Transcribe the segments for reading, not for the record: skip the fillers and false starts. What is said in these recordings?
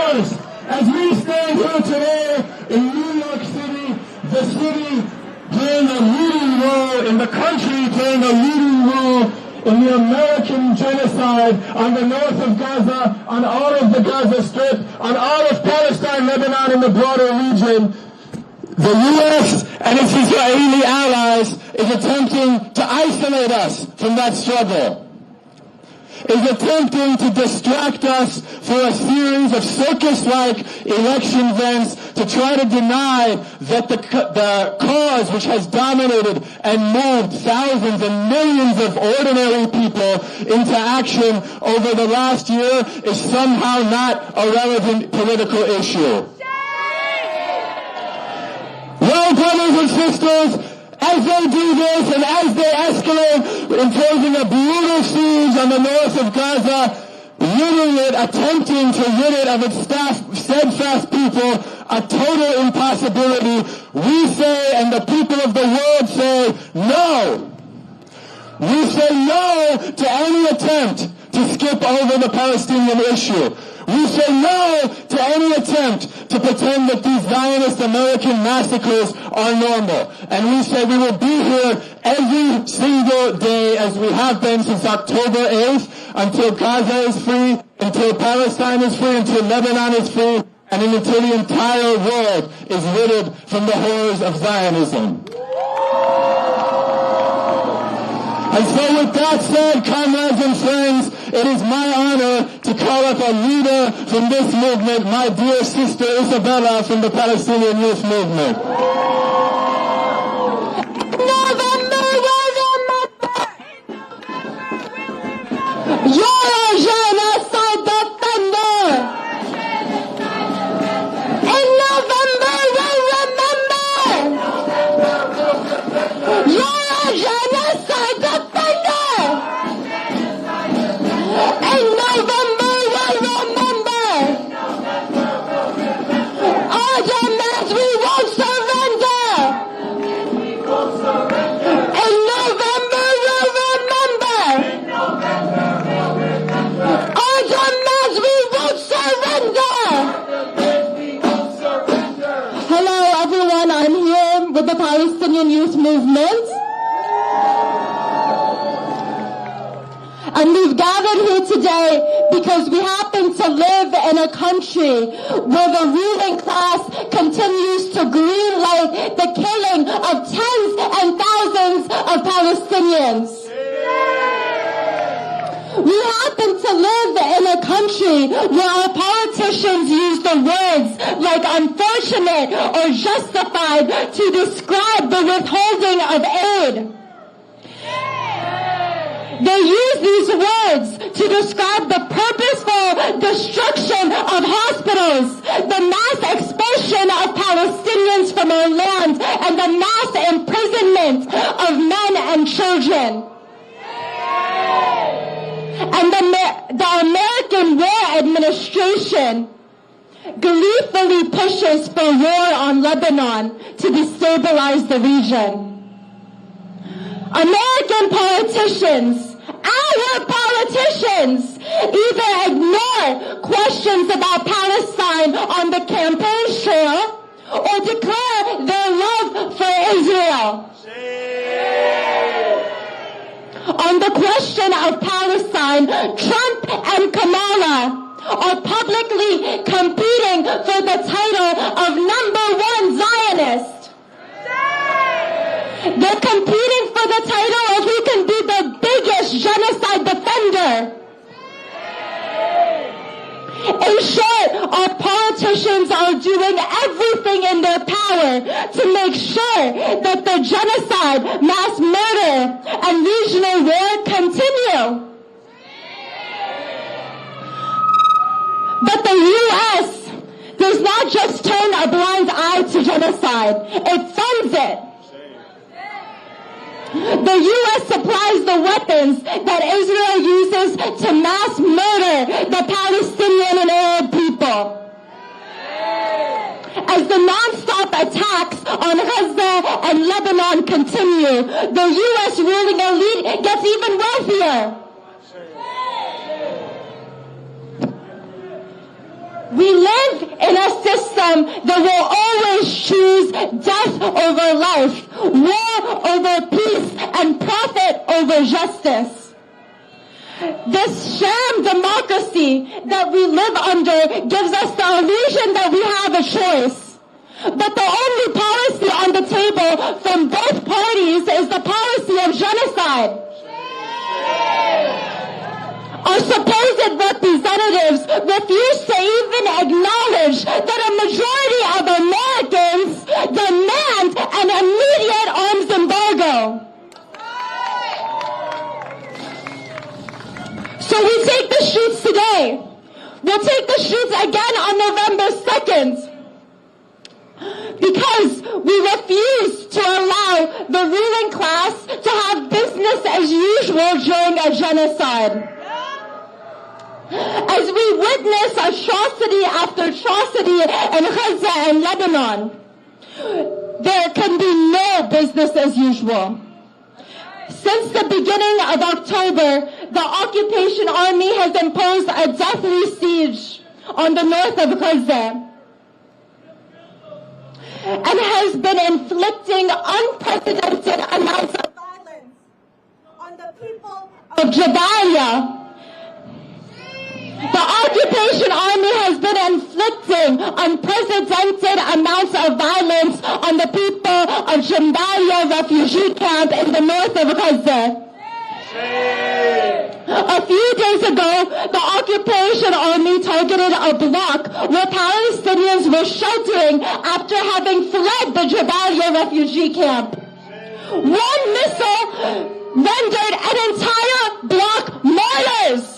course, as we stand here today in New York City, the city playing a leading role in the country, playing a leading role in the American genocide on the north of Gaza, on all of the Gaza Strip, on all of Palestine, Lebanon, and the broader region. The U.S. and its Israeli allies is attempting to isolate us from that struggle, is attempting to distract us for a series of circus-like election events to try to deny that the cause which has dominated and moved thousands and millions of ordinary people into action over the last year is somehow not a relevant political issue. Well, brothers and sisters, as they do this and as they escalate, imposing a brutal siege on the north of Gaza, ridding it, attempting to rid it of its steadfast people, a total impossibility, we say, and the people of the world say, no. We say no to any attempt to skip over the Palestinian issue. We say no to any attempt to pretend that these Zionist American massacres are normal. And we say we will be here every single day, as we have been since October 8th, until Gaza is free, until Palestine is free, until Lebanon is free, and until the entire world is ridded from the horrors of Zionism. And so with that said, comrades and friends, it is my honor to call up a leader from this movement, my dear sister Isabella from the Palestinian Youth Movement. November, you're a genocide defender. In November, we'll remember. You're a genocide defender. In November, we'll remember. Our demands, we won't surrender. In November, we'll remember. Our demands, we won't surrender. Hello, everyone. I'm here with the Palestinian Youth Movement. And we've gathered here today because we happen to live in a country where the ruling class continues to greenlight the killing of tens and thousands of Palestinians. We happen to live in a country where our politicians use the words like unfortunate or justified to describe the withholding of aid. They use these words to describe the purposeful destruction of hospitals, the mass expulsion of Palestinians from our land, and the mass imprisonment of men and children. And the American War Administration gleefully pushes for war on Lebanon to destabilize the region. American politicians, our politicians, either ignore questions about Palestine on the campaign trail or declare their love for Israel. On the question of Palestine, Trump and Kamala are publicly competing for the title of #1 Zionist. They're competing for the title of who can be the biggest genocide defender. In short, our politicians are doing everything in their power to make sure that the genocide, mass murder, and regional war continue. But the U.S. does not just turn a blind eye to genocide, it funds it. The U.S. supplies the weapons that Israel uses to mass murder the Palestinian and Arab people. As the non-stop attacks on Gaza and Lebanon continue, the U.S. ruling elite gets even wealthier. We live live in a system that will always choose death over life, war over peace, and profit over justice. This sham democracy that we live under gives us the illusion that we have a choice. But the only policy on the table from both parties is the policy of genocide. Our supposed representatives refuse to even acknowledge that a majority of Americans demand an immediate arms embargo. So we take the streets today. We'll take the streets again on November 2nd. Because we refuse to allow the ruling class to have business as usual during a genocide. As we witness atrocity after atrocity in Gaza and Lebanon, there can be no business as usual. Since the beginning of October, the occupation army has imposed a deathly siege on the north of Gaza and has been inflicting unprecedented amounts of violence on the people of Jabalia. The occupation army has been inflicting unprecedented amounts of violence on the people of Jabalia refugee camp in the north of Gaza. A few days ago, the occupation army targeted a block where Palestinians were sheltering after having fled the Jabalia refugee camp. One missile rendered an entire block martyrs.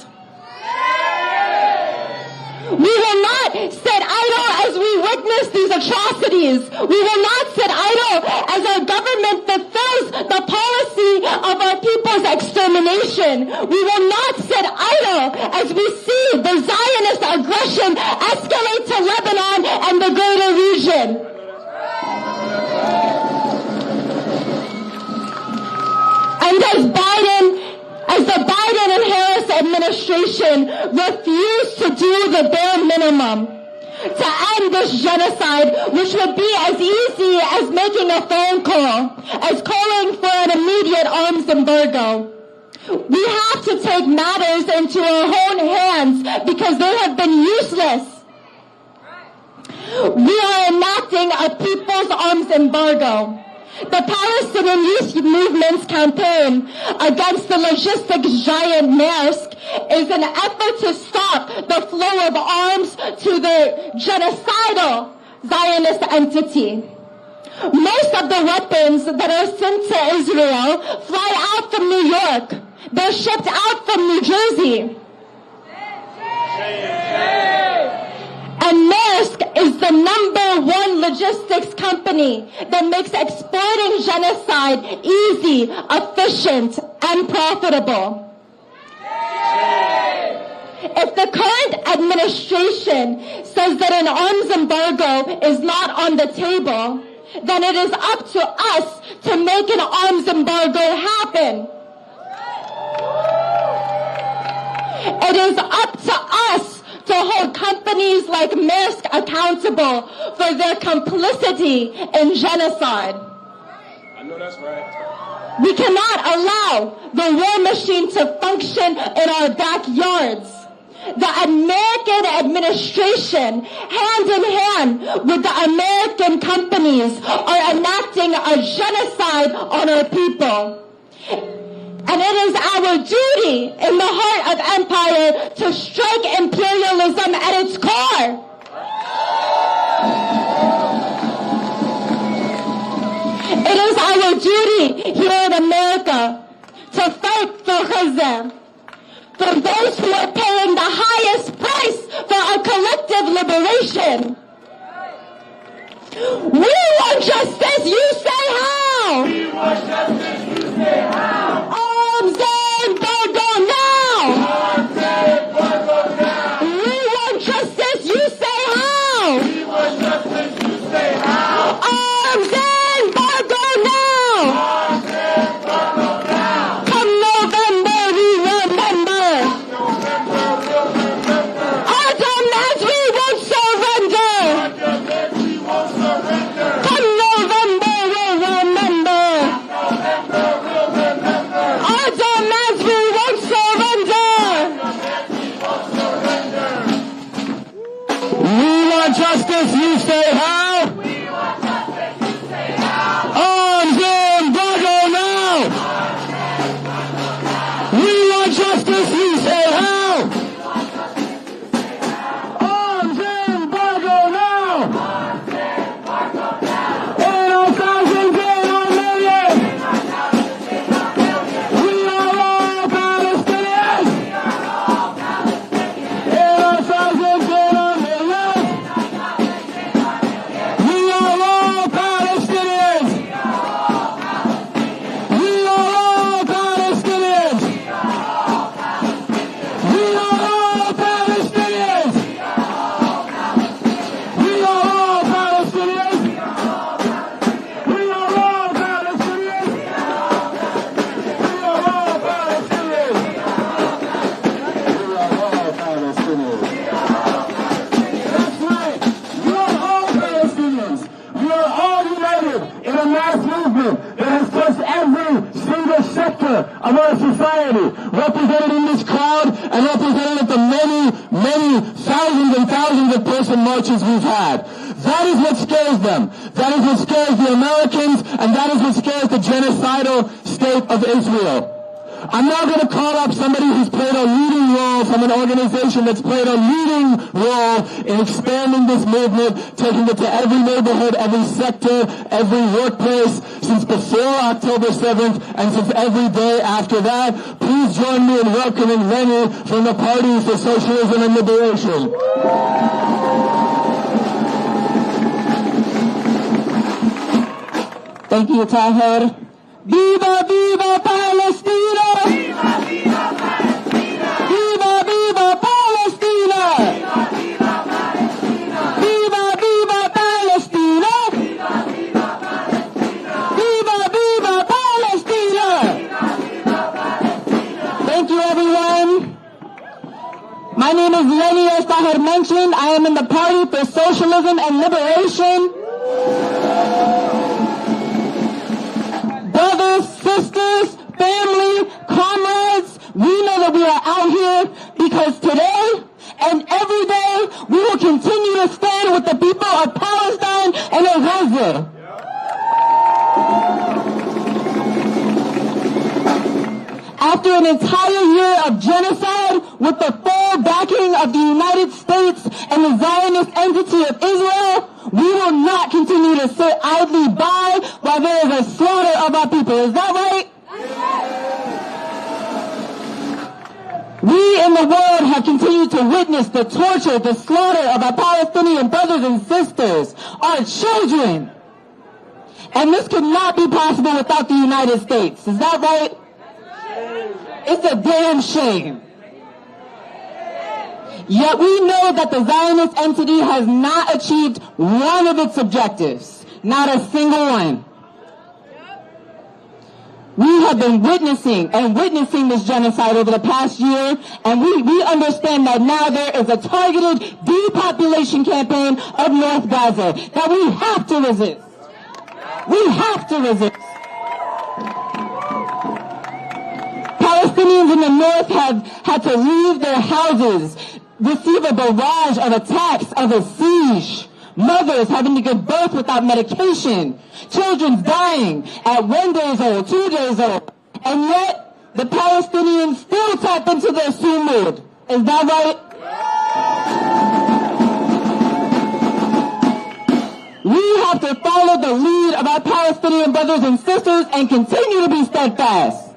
We will not sit idle as we witness these atrocities. We will not sit idle as our government fulfills the policy of our people's extermination. We will not sit idle as we see the Zionist aggression escalate to Lebanon and the greater region. And as the Biden and Harris administration refuse to do the bare minimum to end this genocide, which would be as easy as making a phone call, as calling for an immediate arms embargo. We have to take matters into our own hands because they have been useless. We are enacting a people's arms embargo. The Palestinian Youth Movement's campaign against the logistics giant Maersk is an effort to stop the flow of arms to the genocidal Zionist entity. Most of the weapons that are sent to Israel fly out from New York. They're shipped out from New Jersey. And Maersk is the #1 logistics company that makes exporting genocide easy, efficient, and profitable. If the current administration says that an arms embargo is not on the table, then it is up to us to make an arms embargo happen. It is up to us to hold companies like Maersk accountable for their complicity in genocide. I know that's right. We cannot allow the war machine to function in our backyards. The American administration, hand in hand with the American companies, are enacting a genocide on our people. And it is our duty in the heart of empire to strike imperialism at its core. It is our duty here in America to fight for Gaza, for those who are paying the highest price for our collective liberation. We want justice, you say how? We want justice, you say how? Arms embargo now! Arms embargo now! We want justice, you say how? We want justice, you say how? Arms embargo now! Arms embargo now! Come November, we remember. November, we'll remember. Our demands we won't surrender. want justice, you say how? We want justice, you say how? Arms embargo now! We want justice, you say how? Arms embargo now! In our thousands, in our millions! We are all Palestinians! In our thousands, in our millions! We are all Palestinians! We are all Palestinians! We are all Palestinians! We are all Palestinians! We are all Palestinians! We are all Palestinians! We are all Palestinians! That's right! We are all Palestinians! We are all united in a mass movement that has touched every single sector of our society, represented in this crowd and represented at the many, many thousands and thousands of person marches we've had. That is what scares them. That is what scares the Americans, and that is what scares the genocidal state of Israel. I'm now going to call up somebody who's played a leading role from an organization that's played a leading role in expanding this movement, taking it to every neighborhood, every sector, every workplace since before October 7th and since every day after that. Please join me in welcoming Lenny from the Party for Socialism and Liberation. Thank you, Tahir. Viva, viva Palestina! Viva, viva Palestina! Viva, viva Palestina! Viva, viva Palestina! Viva, viva Palestina! Viva, viva Palestina! Viva, viva Palestina! Viva, viva Palestina! Thank you, everyone. My name is Lenny, as Tahir mentioned. I am in the Party for Socialism and Liberation. Brothers, sisters, family, comrades, we know that we are out here because today and every day we will continue to stand with the people of Palestine and of Gaza. After an entire year of genocide with the full backing of the United States and the Zionist entity of Israel, we will not continue to sit idly by while there is a slaughter of our people. Is that right? We in the world have continued to witness the torture, the slaughter of our Palestinian brothers and sisters, our children. And this could not be possible without the United States. Is that right? It's a damn shame. Yet we know that the Zionist entity has not achieved one of its objectives. Not a single one. We have been witnessing this genocide over the past year, and we understand that now there is a targeted depopulation campaign of North Gaza that we have to resist. We have to resist. Palestinians in the north have had to leave their houses, receive a barrage of attacks, of a siege. Mothers having to give birth without medication. Children dying at 1 day old, 2 days old. And yet, the Palestinians still tap into their sumud. Is that right? We have to follow the lead of our Palestinian brothers and sisters and continue to be steadfast.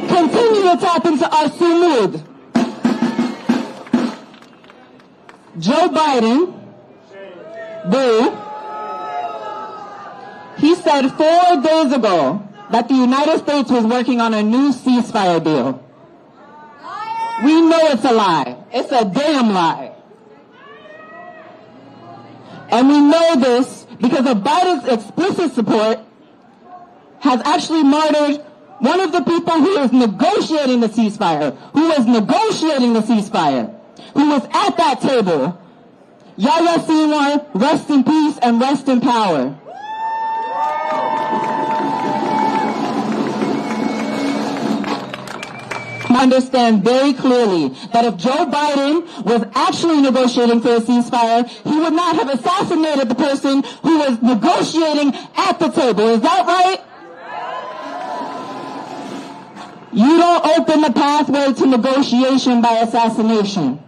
Continue to tap into our sumud. Joe Biden, he said 4 days ago that the United States was working on a new ceasefire deal. We know it's a lie. It's a damn lie. And we know this because of Biden's explicit support has actually martyred one of the people who is negotiating the ceasefire, who was at that table. Yahya Sinwar, rest in peace and rest in power. understand very clearly that if Joe Biden was actually negotiating for a ceasefire, he would not have assassinated the person who was negotiating at the table. Is that right? You don't open the pathway to negotiation by assassination.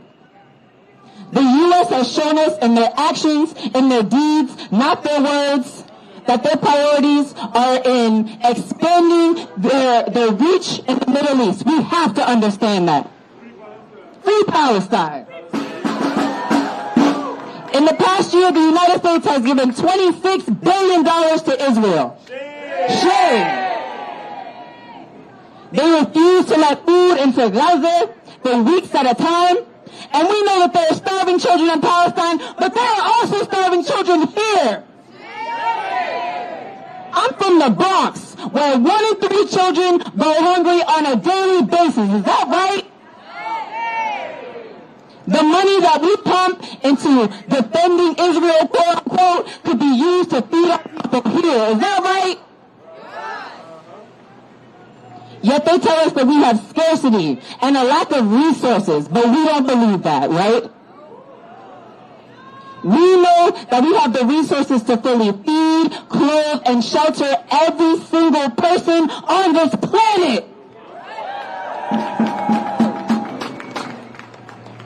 The U.S. has shown us in their actions, in their deeds, not their words, that their priorities are in expanding their reach in the Middle East. We have to understand that. Free Palestine. In the past year, the United States has given $26 billion to Israel. Shame. They refuse to let food into Gaza for weeks at a time. And we know that there are starving children in Palestine, but there are also starving children here. I'm from the Bronx, where 1 in 3 children go hungry on a daily basis. Is that right? The money that we pump into defending Israel, quote unquote, could be used to feed our people here. Is that right? Yet they tell us that we have scarcity and a lack of resources, but we don't believe that, right? We know that we have the resources to fully feed, clothe, and shelter every single person on this planet.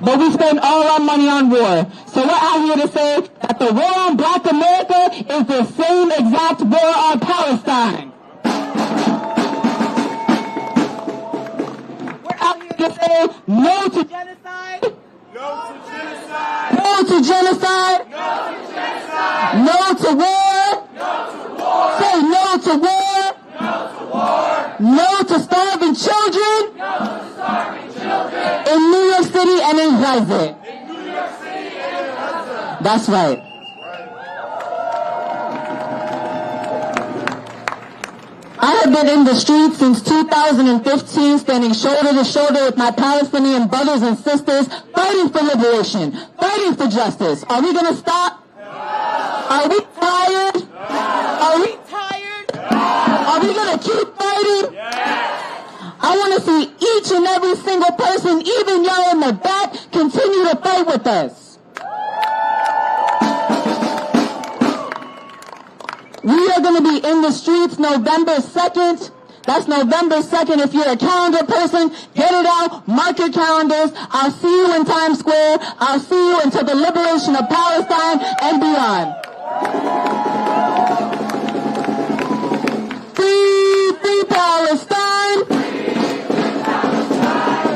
But we spend all our money on war. So we're out here to say that the war on Black America is the same exact war on Palestine. We're out here to say no to genocide. No to genocide. No to genocide. No to genocide. No to war. No to war. Say no to war. No to war. No to starving children. No to starving children. In New York City and in Gaza. In New York City and in Gaza. That's right. I have been in the streets since 2015, standing shoulder to shoulder with my Palestinian brothers and sisters, fighting for liberation, fighting for justice. Are we going to stop? Are we tired? Are we tired? Are we going to keep fighting? I want to see each and every single person, even y'all in the back, continue to fight with us. We are going to be in the streets November 2nd. That's November 2nd. If you're a calendar person, get it out, mark your calendars. I'll see you in Times Square. I'll see you until the liberation of Palestine and beyond. Free, free Palestine.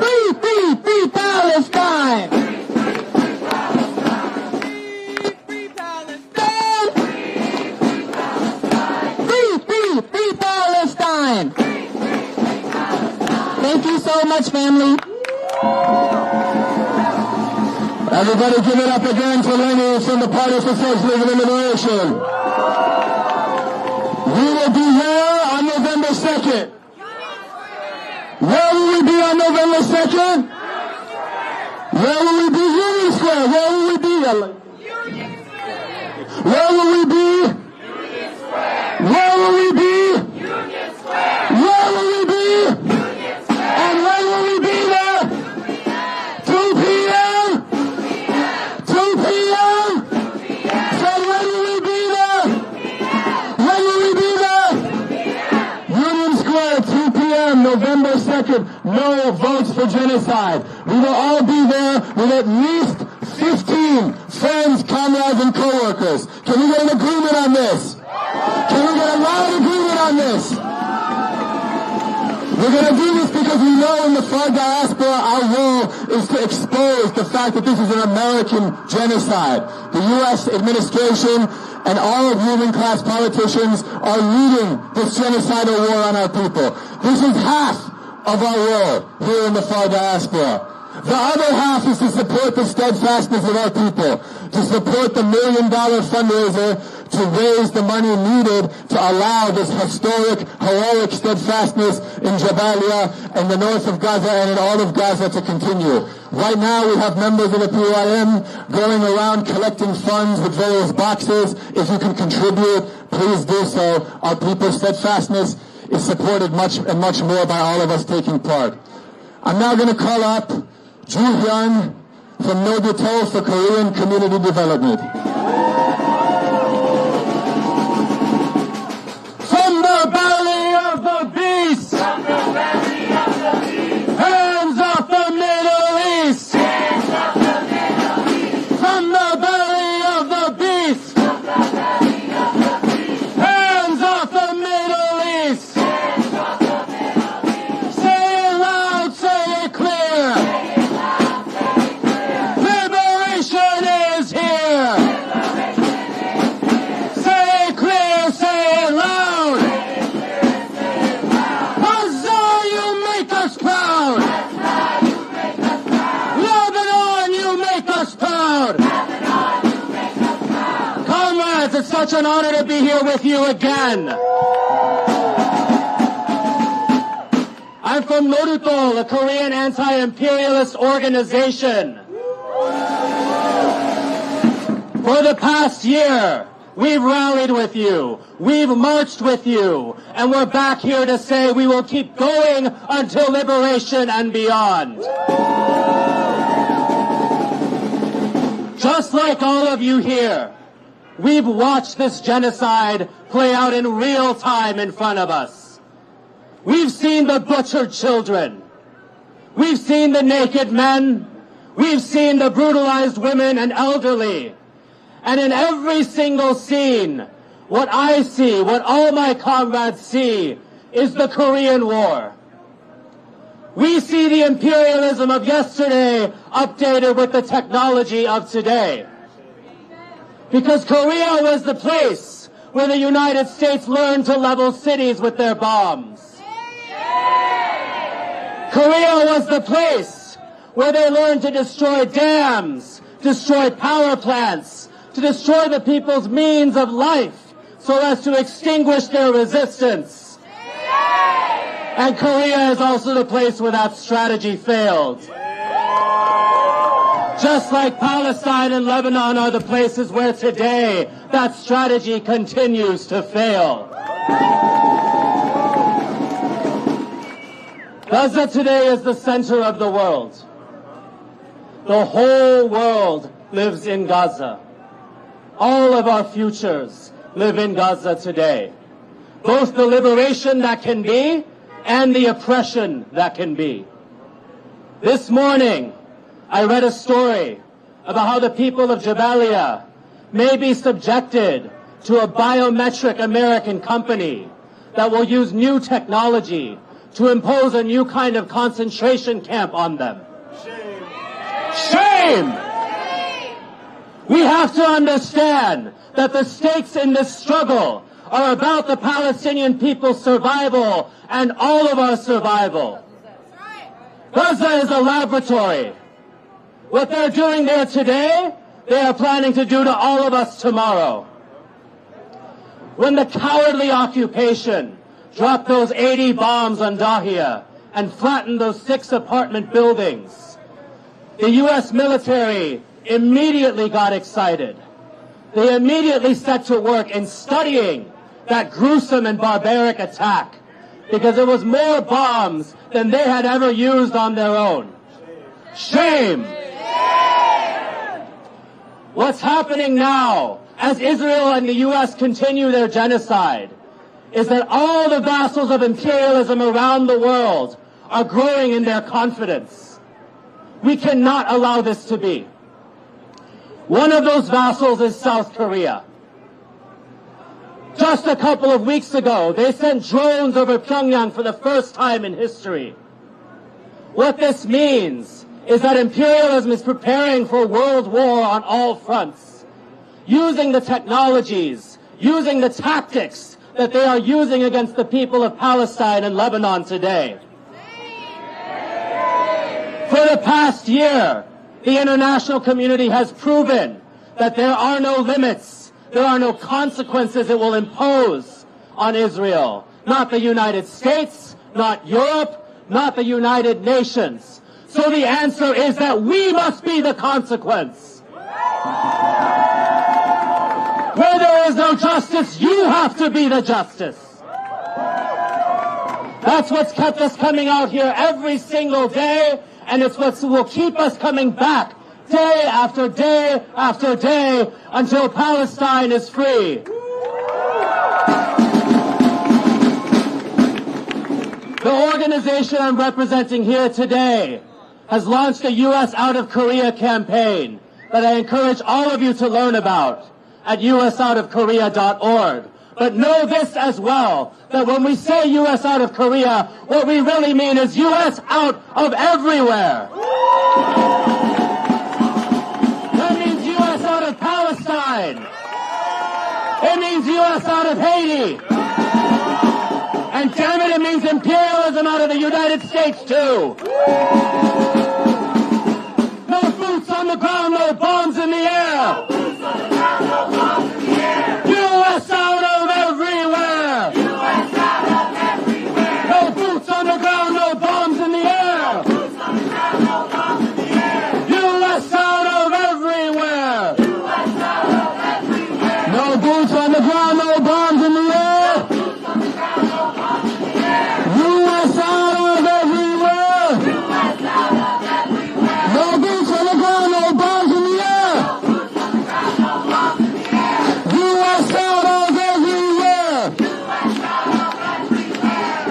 Free, free, free Palestine. Free Palestine. Free Palestine. Thank you so much, family. Everybody give it up again for Lenny from the Party for Socialism and Liberation. We will be here on November 2nd. Where will we be on November 2nd? Where will we be? Union Square. Where will we be? Where will we be? Where will we be? Union Square. Where will we be? Union Square. And when will we be there? 2 p.m. 2 p.m. Said when will we be there? When will we be there? Union Square, 2 p.m. November 2nd. No votes for genocide. We will all be there with at least 15 friends, comrades, and co-workers. Can we get an agreement on this? Can we get a loud agreement on this? We're going to do this because we know in the far diaspora our role is to expose the fact that this is an American genocide. The U.S. administration and all of ruling class politicians are leading this genocidal war on our people. This is half of our role here in the far diaspora. The other half is to support the steadfastness of our people, to support the $1 million fundraiser to raise the money needed to allow this historic, heroic steadfastness in Jabalia and the north of Gaza and in all of Gaza to continue. Right now we have members of the PYM going around collecting funds with various boxes. If you can contribute, please do so. Our people's steadfastness is supported much and much more by all of us taking part. I'm now going to call up Ju Hyun from Nobuto for Korean Community Development. From the belly of the beast! From the belly of the beast! Hands off the Middle East! Hands off the Middle East! From the belly of the beast! From the belly of the beast! Hands off the Middle East! Hands off the Middle East! Say it loud, say it clear! Say it loud, say it clear! Liberation is here! Liberation is here! Say it clear, say it loud! Say it clear, say it loud! Gaza, you make us proud! Gaza, you make us proud! Lebanon, you make us proud! Lebanon, you make us proud! Comrades, it's such an honor to be here with you again. I'm from Noruto, a Korean anti-imperialist organization. For the past year, we've rallied with you, we've marched with you, and we're back here to say we will keep going until liberation and beyond. Just like all of you here, we've watched this genocide play out in real time in front of us. We've seen the butchered children. We've seen the naked men. We've seen the brutalized women and elderly. And in every single scene, what I see, what all my comrades see, is the Korean War. We see the imperialism of yesterday updated with the technology of today. Because Korea was the place where the United States learned to level cities with their bombs. Korea was the place where they learned to destroy dams, destroy power plants, to destroy the people's means of life so as to extinguish their resistance. And Korea is also the place where that strategy failed. Just like Palestine and Lebanon are the places where today that strategy continues to fail. Gaza today is the center of the world. The whole world lives in Gaza. All of our futures live in Gaza today. Both the liberation that can be and the oppression that can be. This morning, I read a story about how the people of Jabalia may be subjected to a biometric American company that will use new technology to impose a new kind of concentration camp on them. Shame! Shame! We have to understand that the stakes in this struggle are about the Palestinian people's survival and all of our survival. Gaza is a laboratory. What they're doing there today, they are planning to do to all of us tomorrow. When the cowardly occupation dropped those 80 bombs on Dahia and flattened those 6 apartment buildings, the U.S. military immediately got excited. They immediately set to work in studying that gruesome and barbaric attack because it was more bombs than they had ever used on their own. Shame! What's happening now as Israel and the U.S. continue their genocide is that all the vassals of imperialism around the world are growing in their confidence. We cannot allow this to be. One of those vassals is South Korea. Just a couple of weeks ago, they sent drones over Pyongyang for the first time in history. What this means is that imperialism is preparing for world war on all fronts, using the technologies, using the tactics that they are using against the people of Palestine and Lebanon today. For the past year, the international community has proven that there are no limits, there are no consequences it will impose on Israel. Not the United States, not Europe, not the United Nations. So the answer is that we must be the consequence. Where there is no justice, you have to be the justice. That's what's kept us coming out here every single day, and it's what will keep us coming back day after day after day until Palestine is free. The organization I'm representing here today has launched a U.S. Out of Korea campaign that I encourage all of you to learn about at usoutofkorea.org. But know this as well, that when we say U.S. out of Korea, what we really mean is U.S. out of everywhere. That means U.S. out of Palestine. It means U.S. out of Haiti. And damn it, it means imperialism out of the United States too. No boots on the ground, no bombs in the air. U.S. out of everywhere. U.S. out of everywhere. No boots on the ground, no bombs in the air. Boots on the ground, no bombs in the air. U.S. out of everywhere. U.S. out of everywhere. No boots on the ground, no bombs in the air. Boots on the ground, no bombs in the air. U.S. out of everywhere. U.S. out of everywhere. No boots on the ground, no bombs in the air. Boots on the ground, no bombs in the air. U.S. out of everywhere. U.S. out of everywhere.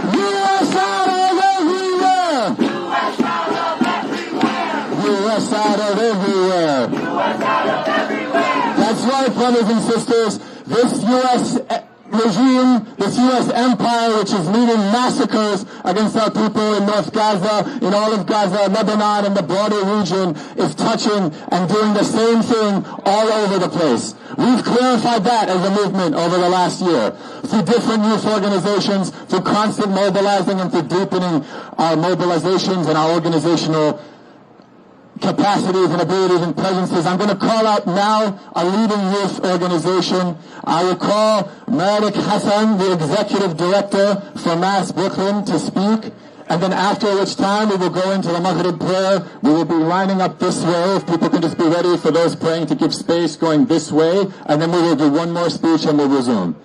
U.S. out of everywhere. U.S. out of everywhere. U.S. out of everywhere. U.S. out of everywhere. That's right, brothers and sisters. This U.S. regime, this U.S. empire, which is leading massacres against our people in North Gaza, in all of Gaza, Lebanon, and the broader region, is touching and doing the same thing all over the place. We've clarified that as a movement over the last year through different youth organizations, through constant mobilizing and through deepening our mobilizations and our organizational capacities and abilities and presences. I'm going to call out now a leading youth organization. I will call Malik Hassan, the executive director for Mass Brooklyn, to speak. And then after which time we will go into the Maghrib prayer. We will be lining up this way. If people can just be ready for those praying to give space going this way. And then we will do one more speech and we'll resume.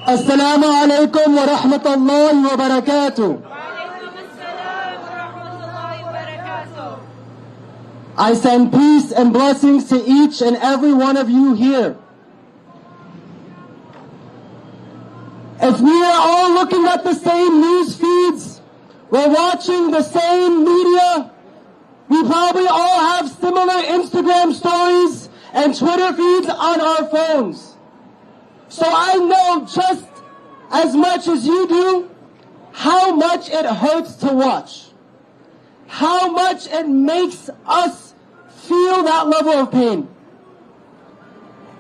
Assalamu alaikum wa rahmatullahi wa barakatuh. I send peace and blessings to each and every one of you here. If we are all looking at the same news feeds, we're watching the same media, we probably all have similar Instagram stories and Twitter feeds on our phones. So I know just as much as you do how much it hurts to watch, how much it makes us feel that level of pain.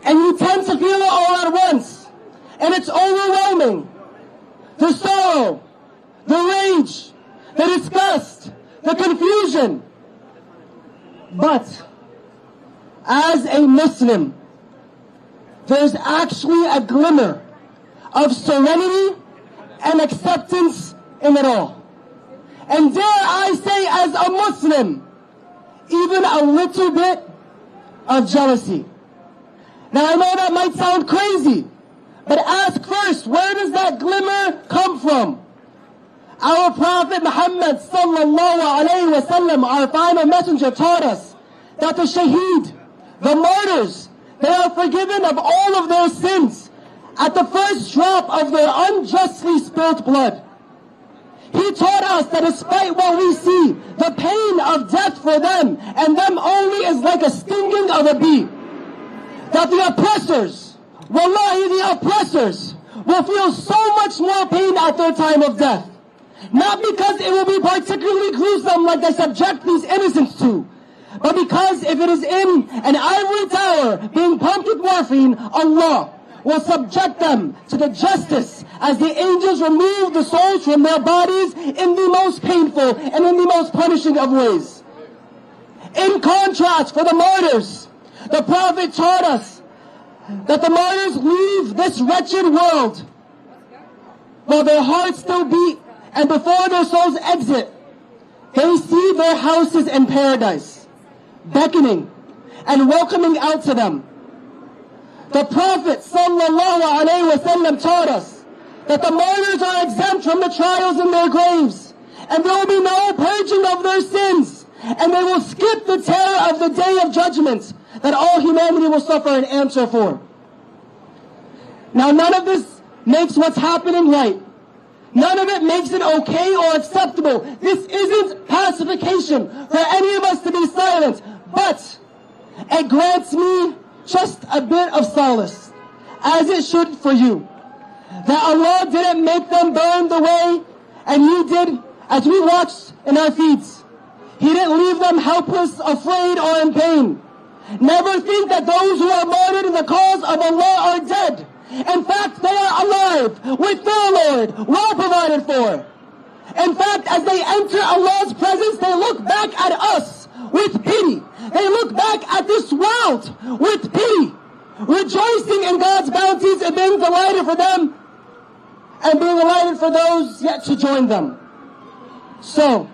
And you tend to feel it all at once. And it's overwhelming. The sorrow, the rage, the disgust, the confusion. But as a Muslim, there's actually a glimmer of serenity and acceptance in it all. And dare I say, as a Muslim, even a little bit of jealousy. Now I know that might sound crazy, but ask first, where does that glimmer come from? Our Prophet Muhammad sallallahu alayhi wa sallam, our final messenger, taught us that the shaheed, the martyrs, they are forgiven of all of their sins at the first drop of their unjustly spilt blood. He taught us that despite what we see, the pain of death for them, and them only, is like a stinging of a bee. That the oppressors, wallahi, the oppressors will feel so much more pain at their time of death. Not because it will be particularly gruesome like they subject these innocents to, but because if it is in an ivory tower being pumped with morphine, Allah will subject them to the justice as the angels remove the souls from their bodies in the most painful and in the most punishing of ways. In contrast, for the martyrs, the Prophet taught us that the martyrs leave this wretched world while their hearts still beat, and before their souls exit, they see their houses in paradise, beckoning and welcoming out to them. The Prophet sallallahu alaihi wasallam taught us that the martyrs are exempt from the trials in their graves, and there will be no purging of their sins, and they will skip the terror of the day of judgment that all humanity will suffer and answer for. Now, none of this makes what's happening right. None of it makes it okay or acceptable. This isn't pacification for any of us to be silent, but it grants me just a bit of solace, as it should for you, that Allah didn't make them burn the way, and you did, as we watched in our feeds. He didn't leave them helpless, afraid, or in pain. Never think that those who are martyred in the cause of Allah are dead. In fact, they are alive with their Lord, well provided for. In fact, as they enter Allah's presence, they look back at us with pity. They look back at this world with pity, rejoicing in God's bounties and being delighted for them and being delighted for those yet to join them. So,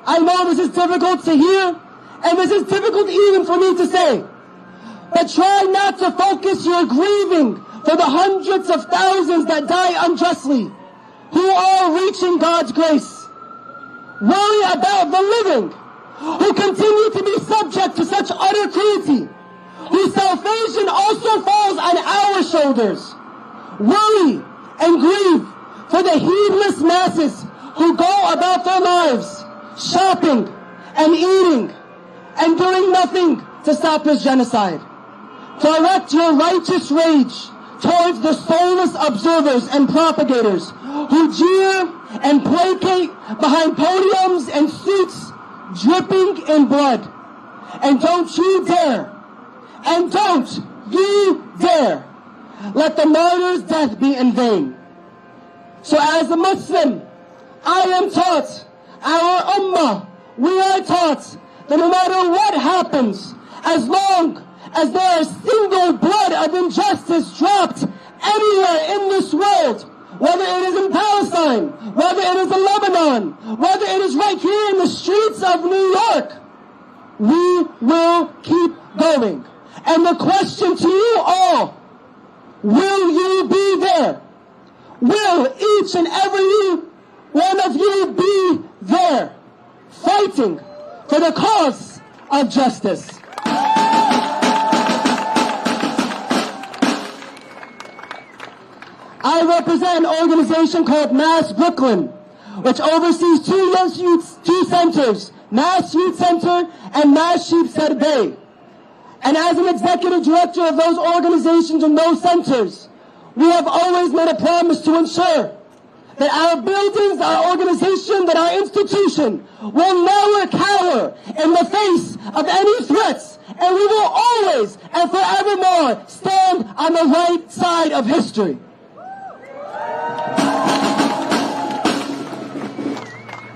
I know this is difficult to hear, and this is difficult even for me to say, but try not to focus your grieving for the hundreds of thousands that die unjustly, who are reaching God's grace. Worry about the living, who continue to be subject to such utter cruelty, whose salvation also falls on our shoulders. Worry and grieve for the heedless masses who go about their lives, shopping and eating and doing nothing to stop this genocide. Direct your righteous rage towards the soulless observers and propagators who jeer and placate behind podiums and suits dripping in blood. And don't you dare let the martyr's death be in vain. So as a Muslim, I am taught, our ummah, we are taught that no matter what happens, as long as there is single blood of injustice dropped anywhere in this world, whether it is in Palestine, whether it is in Lebanon, whether it is right here in the streets of New York, we will keep going. And the question to you all, will you be there? Will each and every one of you be there, fighting for the cause of justice? I represent an organization called Mass Brooklyn, which oversees two centers, Mass Youth Center and Mass Sheepshead Bay. And as an executive director of those organizations and those centers, we have always made a promise to ensure that our buildings, our organization, that our institution will never cower in the face of any threats, and we will always and forevermore stand on the right side of history.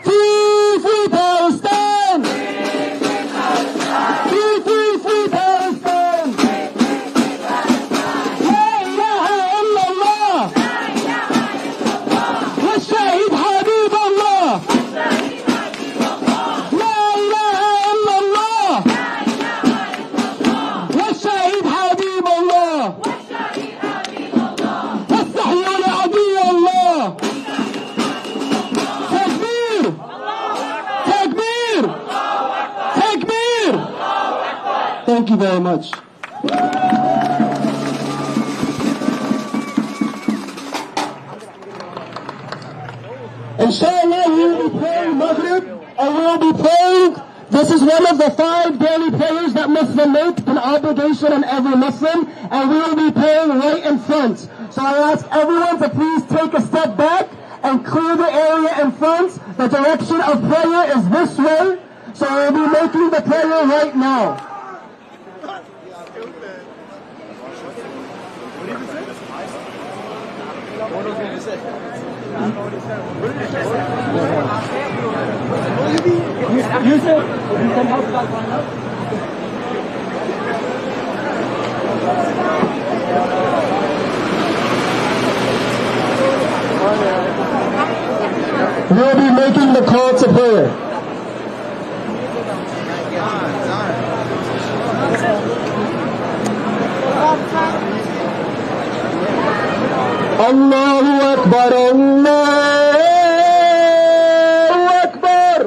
Free, free Palestine! Free, free, free Palestine! La ilaha illallah! Wa shahid habib Allah! La ilaha illallah! Wa shahid habib Allah! واستحيوا لعدو الله! تكبير! تكبير! تكبير! Thank you very much. Inshallah, we will be praying Maghrib, and we will be praying. This is one of the 5 daily prayers that Muslims make, an obligation on every Muslim, and we will be praying right in front. So I ask everyone to please take a step back and clear the area in front. The direction of prayer is this way, so we'll be making the prayer right now. Yusuf, you can help us find out. We'll be making the call to prayer. Allahu Akbar, Allahu Akbar.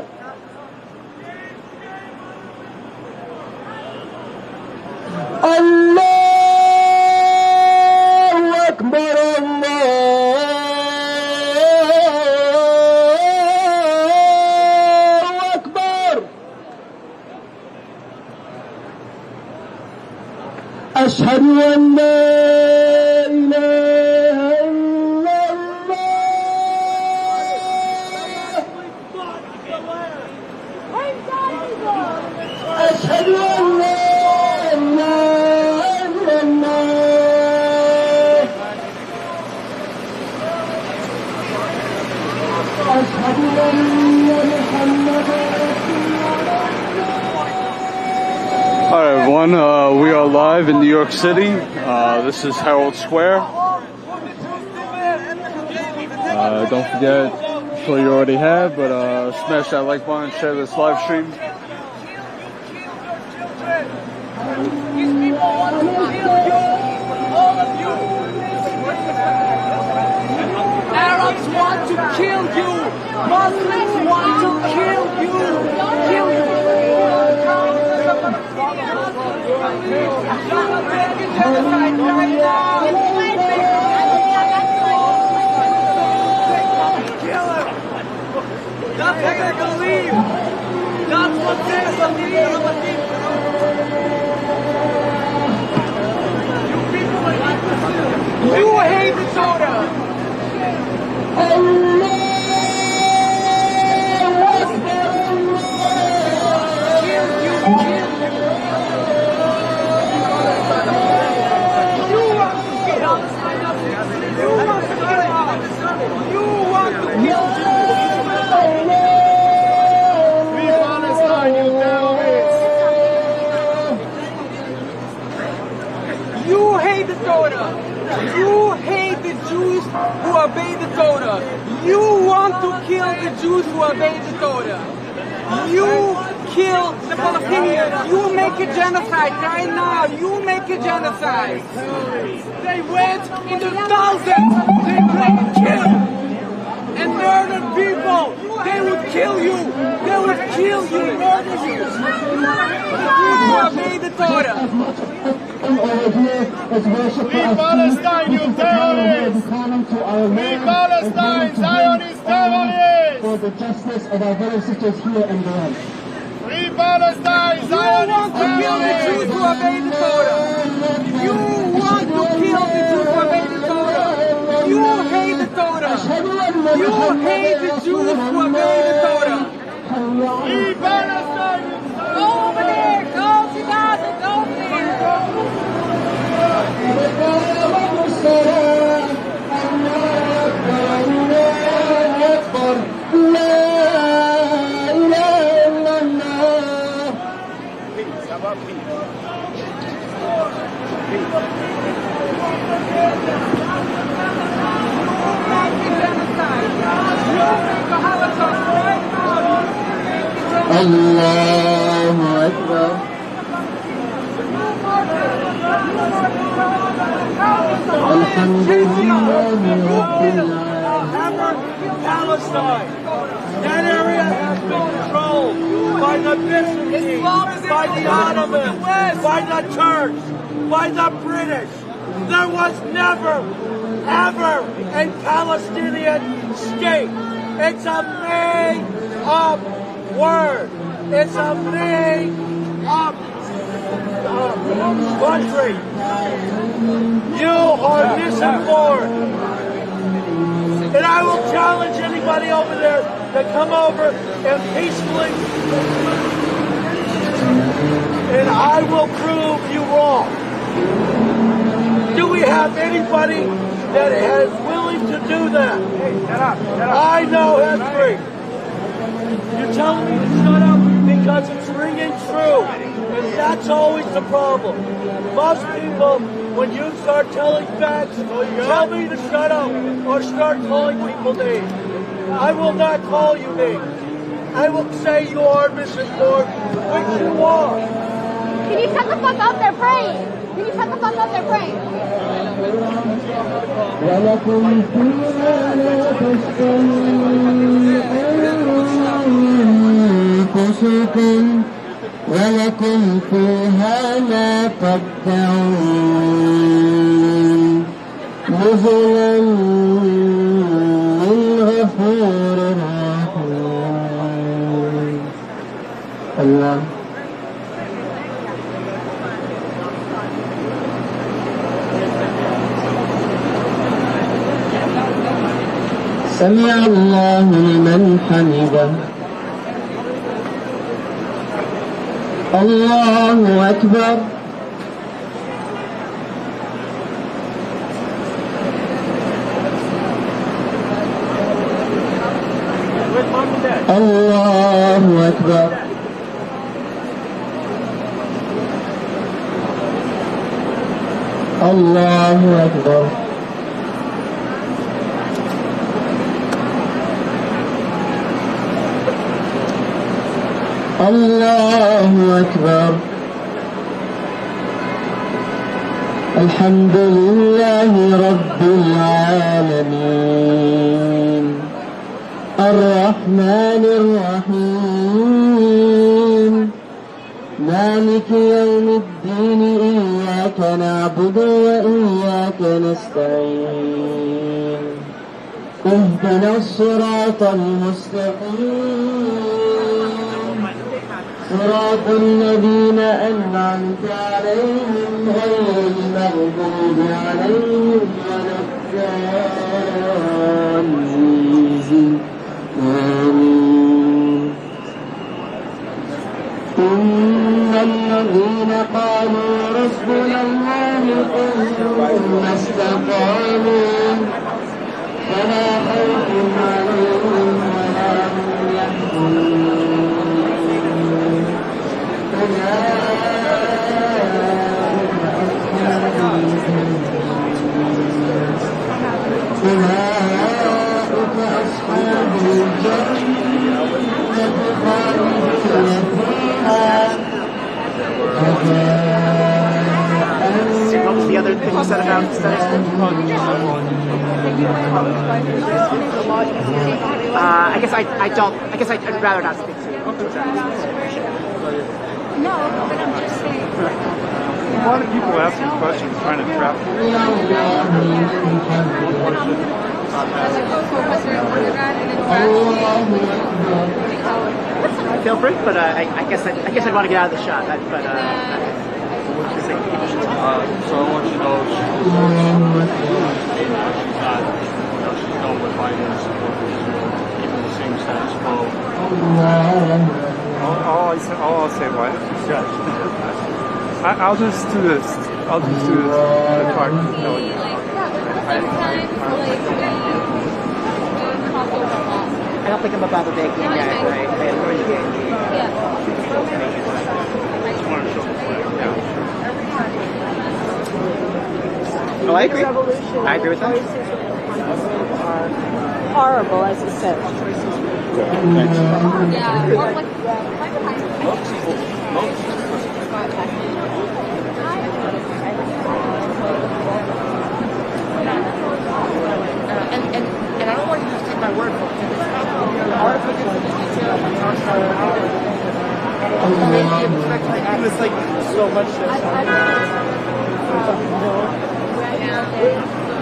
Allahu Akbar, Allahu Akbar. Ashhadu an la ilaha illallah. Ashhadu an la ilaha illallah. Ashhadu anna Muhammadan Rasulullah. All right, everyone. We are live in New York City. This is Herald Square. Don't forget, I'm sure you already have, but smash that like button, share this live stream. These people want to kill you, all of you. Arabs want to kill you. Muslims want to kill you. Kill you. Genocide right now. Kill him. That's what they believe. That's what they believe. You hate the soda. You hate the Torah. You hate the Jews who obey the Torah. You want to kill the Jews who obey the Torah. You kill the Palestinians. You make a genocide right now. You make a genocide. They went in the thousands. They killed and murdered people. They would kill you. They would kill you, murder you. Jews who obey the Torah. Free Palestine, you terrorists! Free Palestine, Zionist terrorists! For the justice of our brothers and sisters here and beyond. Free Palestine, Zionist terrorists! You want to kill the Jews who obey the Torah. You want to kill the Jews who obey the Torah. You hate the Torah. You hate the Jews who obey the Torah. Free Palestine! Go over there. Go to Gaza. Go over there. Allahu Akbar. Palestine. That area has been controlled by the Byzantines, by the Ottomans, by the Turks, by the British. There was never, ever a Palestinian state. It's a made-up word. It's a made-up country. You are misinformed. And I will challenge anybody over there to come over and peacefully, and I will prove you wrong. Do we have anybody that is willing to do that? Hey, shut up. I know that's free. You're telling me to shut up because it's ringing true. And that's always the problem. Most people, when you start telling facts, tell me to shut up or start calling people names. I will not call you names. I will say you are misinformed, which you are. Can you shut the fuck up? They're praying. Can you shut the fuck up? They're praying. ولكم فيها ما تدعون نزلا من غفور رحيم. الله سمع الله لمن حمده. الله أكبر. الله أكبر. الله أكبر. الله أكبر. الحمد لله رب العالمين الرحمن الرحيم مالك يوم الدين إياك نعبد وإياك نستعين اهدنا الصراط المستقيم صراط الذين أنعمت عليهم غير المغضوب عليهم ولا الضالين آمين. إن الذين قالوا ربنا الله ثم استقاموا فلا خوف عليهم ولا هم يحزنون أولئك أصحاب الجنة خالدين فيها What was the other thing you said about Status Coup? I guess I'd rather not speak to you. No, but I'm just saying. A lot of people asking questions, trying to trap you. Feel free, but I guess I'd want to get out of the shot. So I want you to know she's done with finance supporters, even the same status quo. I'll say what? I'll just do this. I'll just do this. The card to tell you. I don't think I'm about to beg you. Yeah, right. I just want to show the flag. Yeah. Oh, I agree. I agree with that. Horrible, as you said. And I don't want you to just take my word for it. The article gives the details and talks about how maybe it was like so much.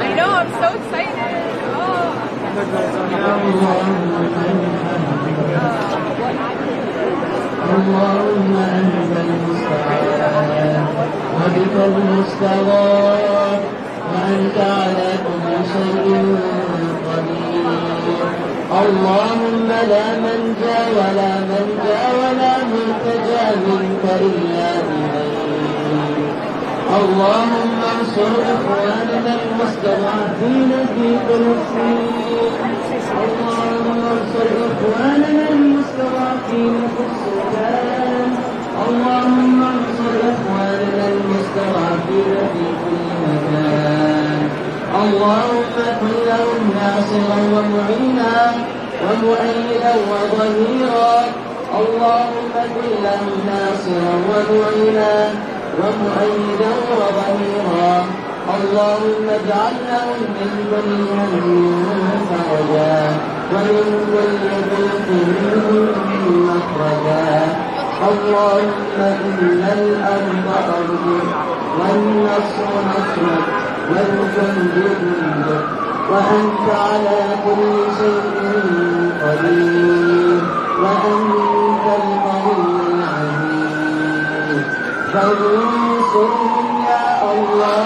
I know, I'm so excited. اللهم أنت المستعان وبك المستغاث وأنت على كل شيء قدير. اللهم لا منجا ولا منجا ولا ملتجا منك إلا إليك. اللهم انصر إخواننا المستضعفين في فلسطين. اللهم انصر إخواننا المستضعفين في السودان. اللهم انصر إخواننا المستضعفين في كل مكان. اللهم كن لهم ناصرا ومعينا ومؤيدا وظهيرا. اللهم كن لهم ناصرا ومعينا ومؤيدا وظهيرا. اللهم اجعل لهم من كل هم فرجا ومن كل ضيق مخرجا. اللهم إن الأرض أرضك والنصر نصرك والجند جندك وأنت على كل شيء قدير وأنت القوي العزيز. فانصرهم يا الله،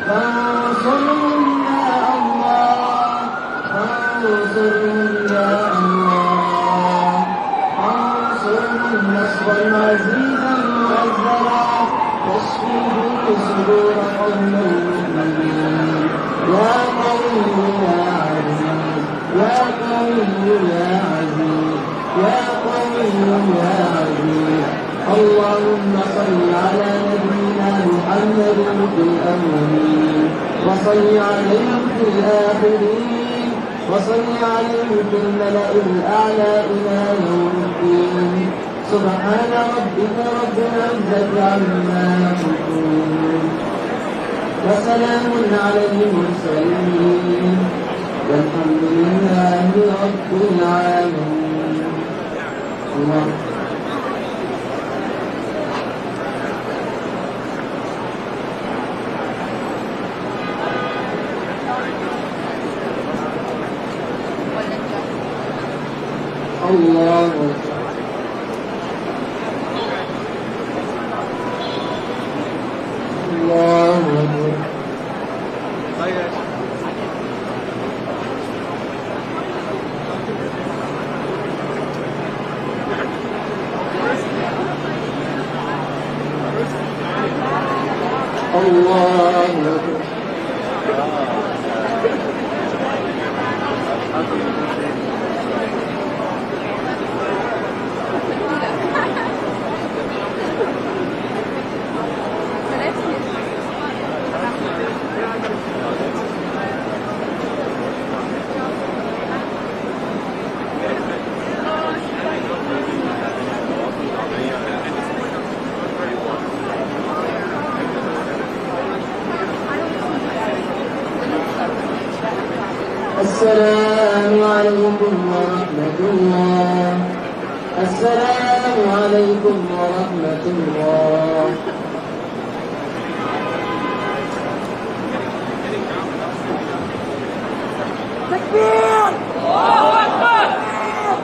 فانصرهم يا الله، فانصرهم يا الله، فانصرهم نصرا عزيزا مؤزرا تشفي به صدور قوم المؤمنين. يا قوي يا عزيز، يا قوي يا عزيز، يا قوي يا عزيز. اللهم صل على نبينا محمد في الأولين وصل عليه في الآخرين وصل عليه في الملأ الأعلى إلى يوم الدين. سبحان ربك رب العزة عما يصفون وسلام على المرسلين والحمد لله رب العالمين. الله الله السلام عليكم ورحمة الله. السلام عليكم ورحمة الله. تكبير! الله أكبر!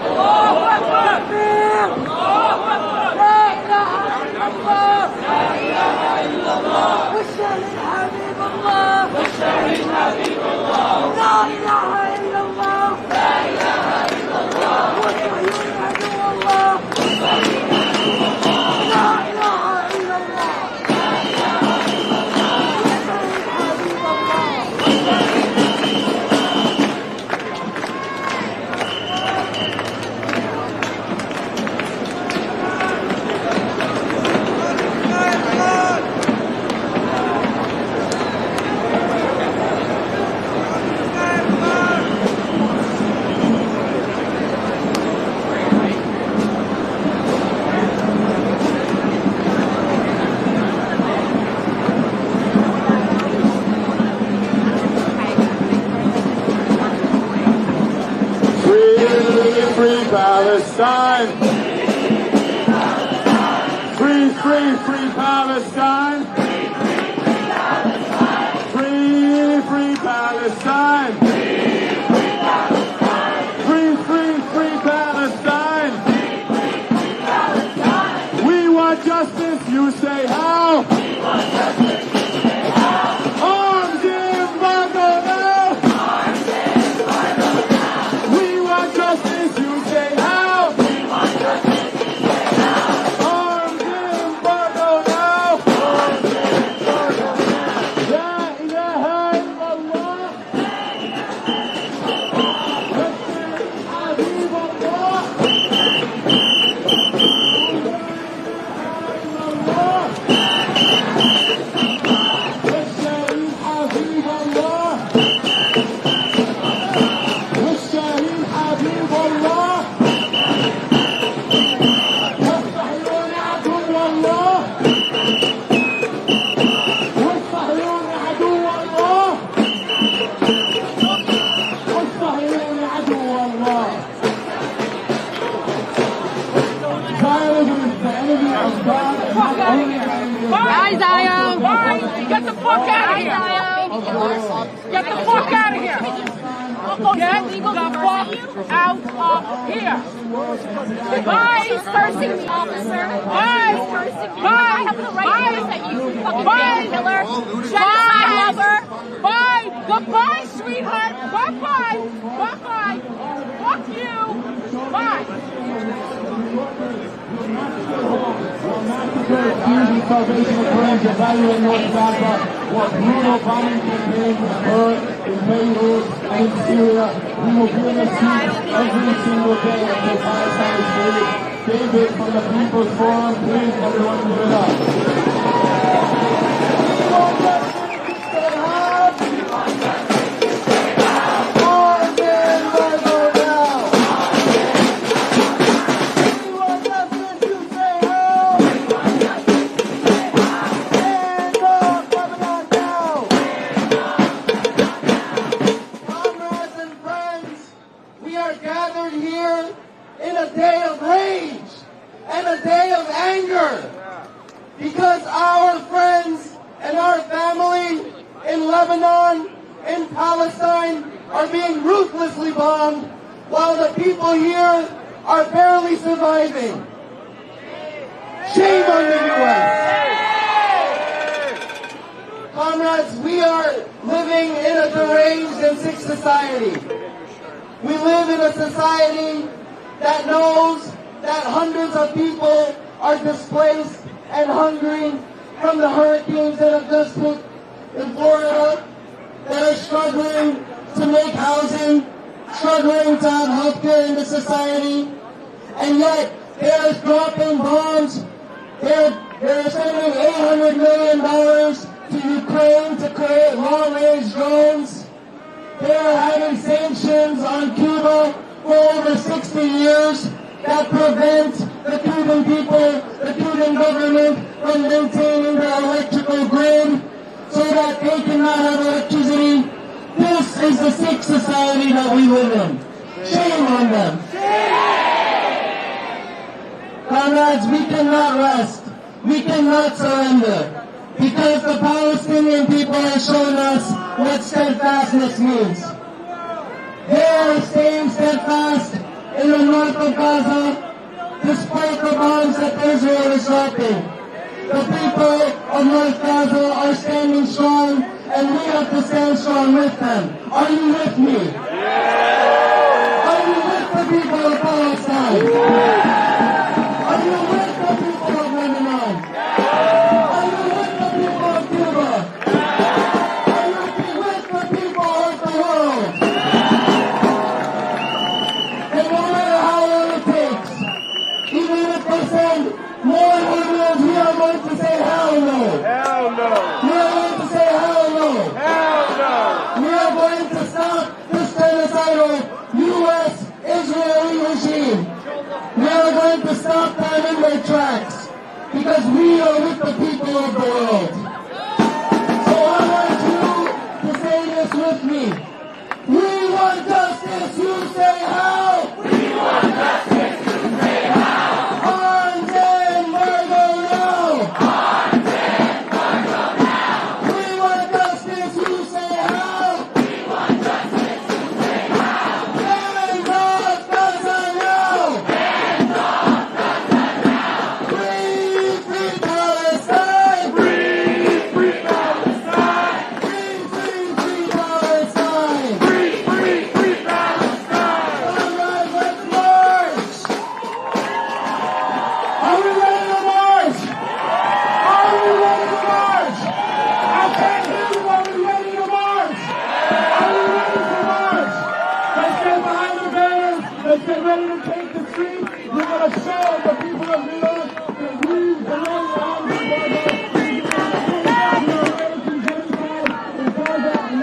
الله أكبر! تكبير! الله أكبر! لا إله إلا الله! لا إله إلا الله! والشهيد حبيب الله! والشهيد حبيب الله! لا إله إلا الله! لا إله إلا الله! والصهيون عدو الله! والصهيون عدو الله! لا إله إلا الله! لا إله إلا الله! والشهيد حبيب الله! والشهيد Free Palestine! Free, free, free Palestine! Free, free Palestine! Free, free, free Palestine! We want justice, you say how? Arms embargo now! We want justice, you say how? Arms embargo now! La ilaha illallah! Habib Allah! Bye, Zion. Bye. Get the fuck out of here. Get the fuck out of here. Get the fuck out of here. Bye. She's cursing the officer. Bye. She's cursing you. Bye. I have the right to curse at you, you fucking Bye. killer. Bye. Lover. Bye. Goodbye, sweetheart. Bye-bye. Bye-bye. Fuck you. Bye. Using salvation claims evaluate North Gaza, what brutal bombing campaigns occur in Beirut and in Syria. We will be in the streets every single day until Palestine is free. David from the People's Forum, please everyone give it up. Because our friends and our family in Lebanon, in Palestine, are being ruthlessly bombed, while the people here are barely surviving. Shame on the U.S. Comrades, we are living in a deranged and sick society. We live in a society that knows that hundreds of people are displaced and hungry from the hurricanes that have just hit in Florida, that are struggling to make housing, struggling to have health care in the society, and yet they are dropping bombs. They're sending $800 million to Ukraine to create long-range drones. They are having sanctions on Cuba for over 60 years that prevent the Cuban people, the Cuban government, from maintaining their electrical grid so that they cannot have electricity. This is the sick society that we live in. Shame on them. Comrades, we cannot rest. We cannot surrender. Because the Palestinian people have shown us what steadfastness means. They are staying steadfast in the north of Gaza, despite the bombs that Israel is dropping. The people of North Gaza are standing strong, and we have to stand strong with them. Are you with me? Are you with the people of Palestine? Are you with the people of Lebanon? Are you with the people of Cuba? Are you with the people of the world? And no matter how long it takes, even if they send more emails, we are going to say hell no. Hell no. We are going to say hell no. Hell no. We are going to stop this genocidal U.S.-Israeli regime. We are going to stop them in their tracks because we are with the people of the world. So I want you to say this with me. We want justice, you say how? We want justice, you say how? Arms embargo now! Arms embargo now! We want justice, you say how? We want justice, you say how? Hands off Gaza now! Hands off Gaza now! Free, free Palestine! Free, free Palestine! Free, free, free Palestine! Free, free, free Palestine! Comrades, let's march! Are we ready to march? Are we ready to march? I can't hear you. Are we ready to march? Are we ready to march? Let's get behind the banners. Let's get ready to take the street. We're going to show the people of New York that we belong on the border. We belong to the American genocide in Gaza and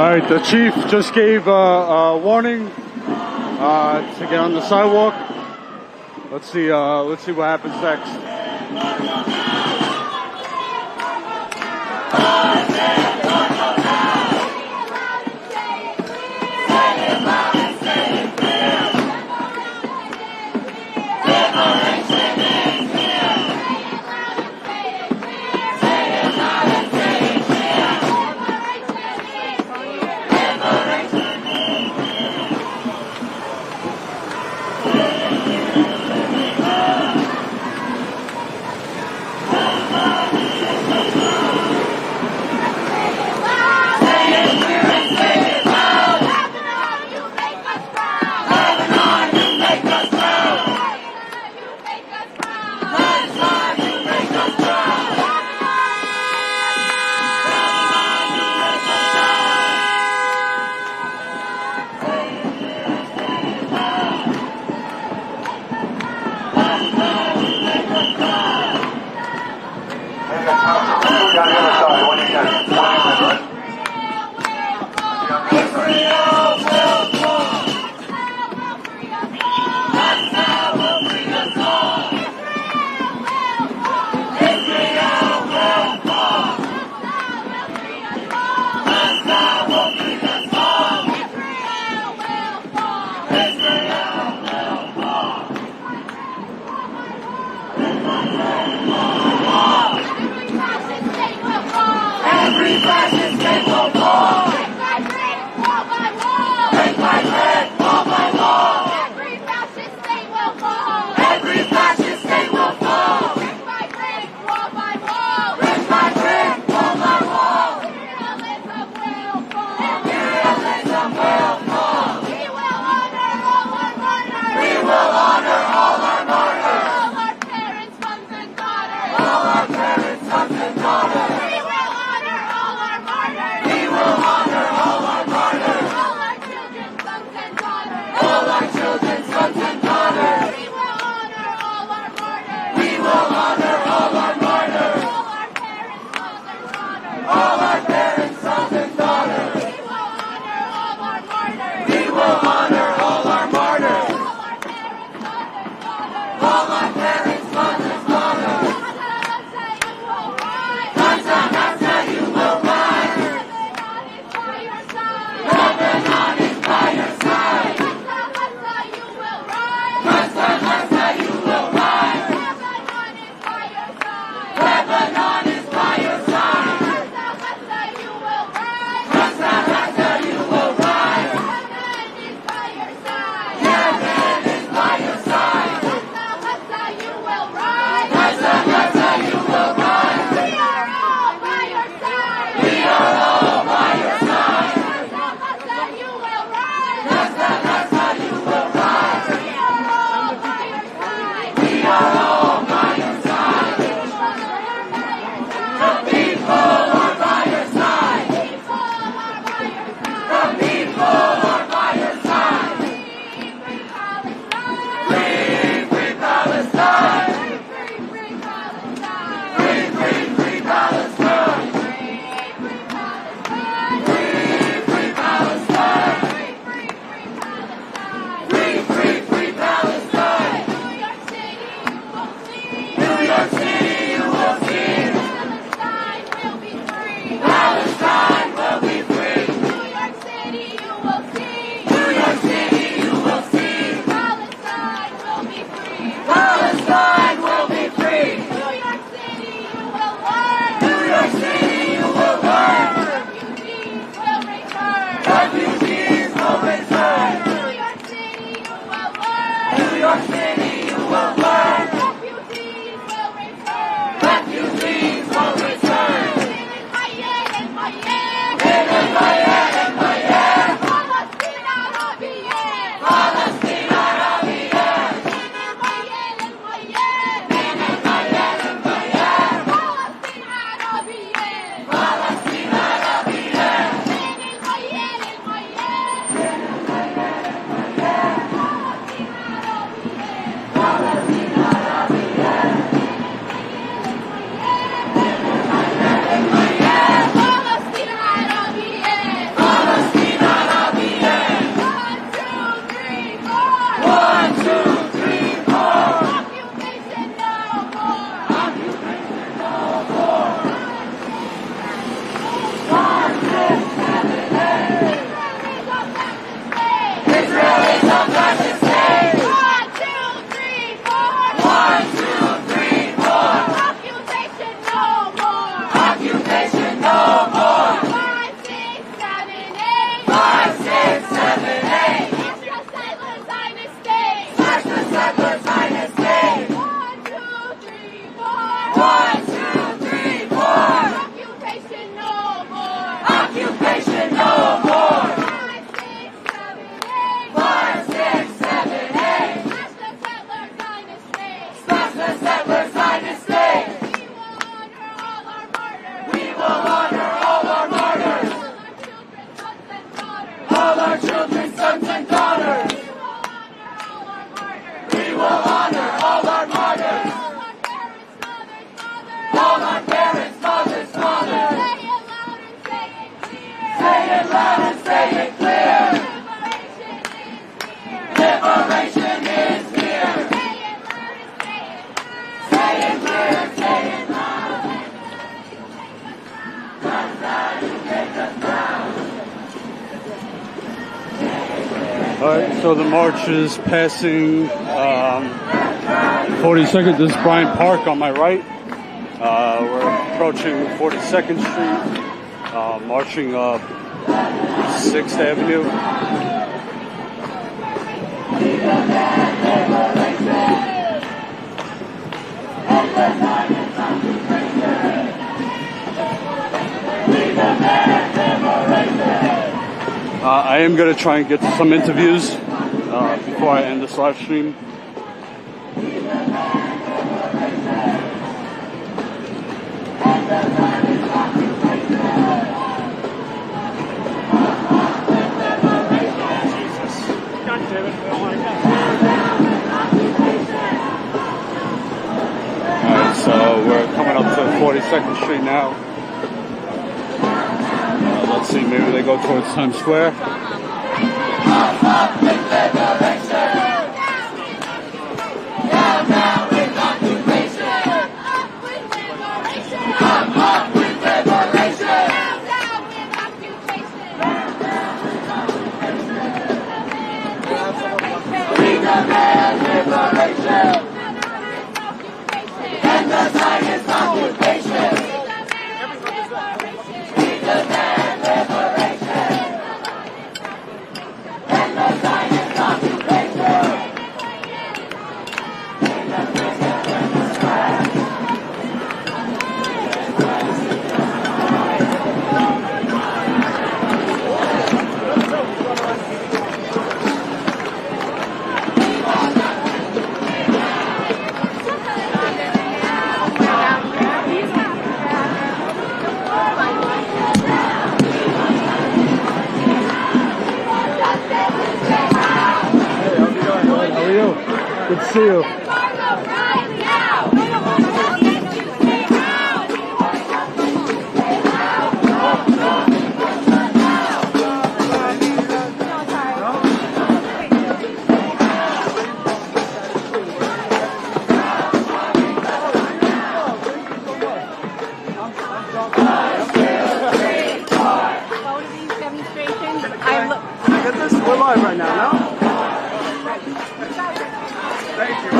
Alright, the chief just gave a warning to get on the sidewalk. Let's see what happens next. Alright, so the march is passing 42nd. This is Bryant Park on my right. We're approaching 42nd Street, marching up 6th Avenue. I am going to try and get to some interviews before I end this live stream. Alright, so we're coming up to 42nd Street now. Let's see, maybe they go towards Times Square. Good to see you. We're live right now, no? Thank you.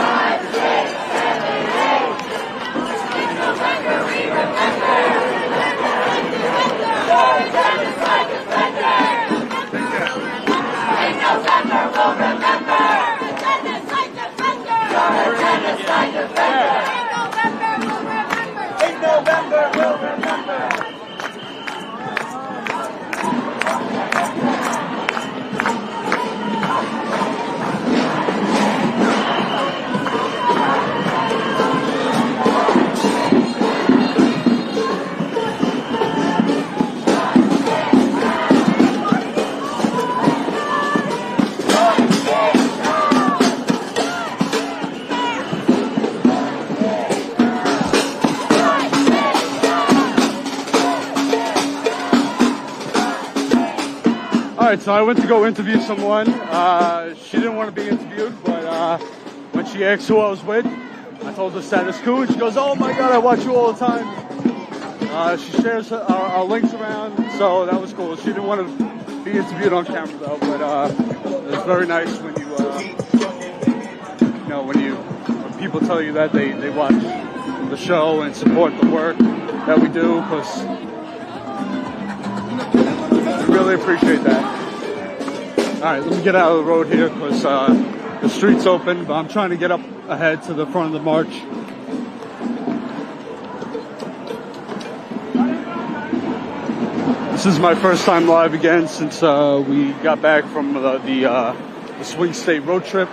Alright, so I went to go interview someone. She didn't want to be interviewed, but when she asked who I was with, I told her Status Coup, and she goes, "Oh my god, I watch you all the time." She shares our links around, so that was cool. She didn't want to be interviewed on camera though, but it's very nice when you, when people tell you that they watch the show and support the work that we do, because we really appreciate that. Alright, let me get out of the road here because the street's open, but I'm trying to get up ahead to the front of the march. This is my first time live again since we got back from the Swing State road trip.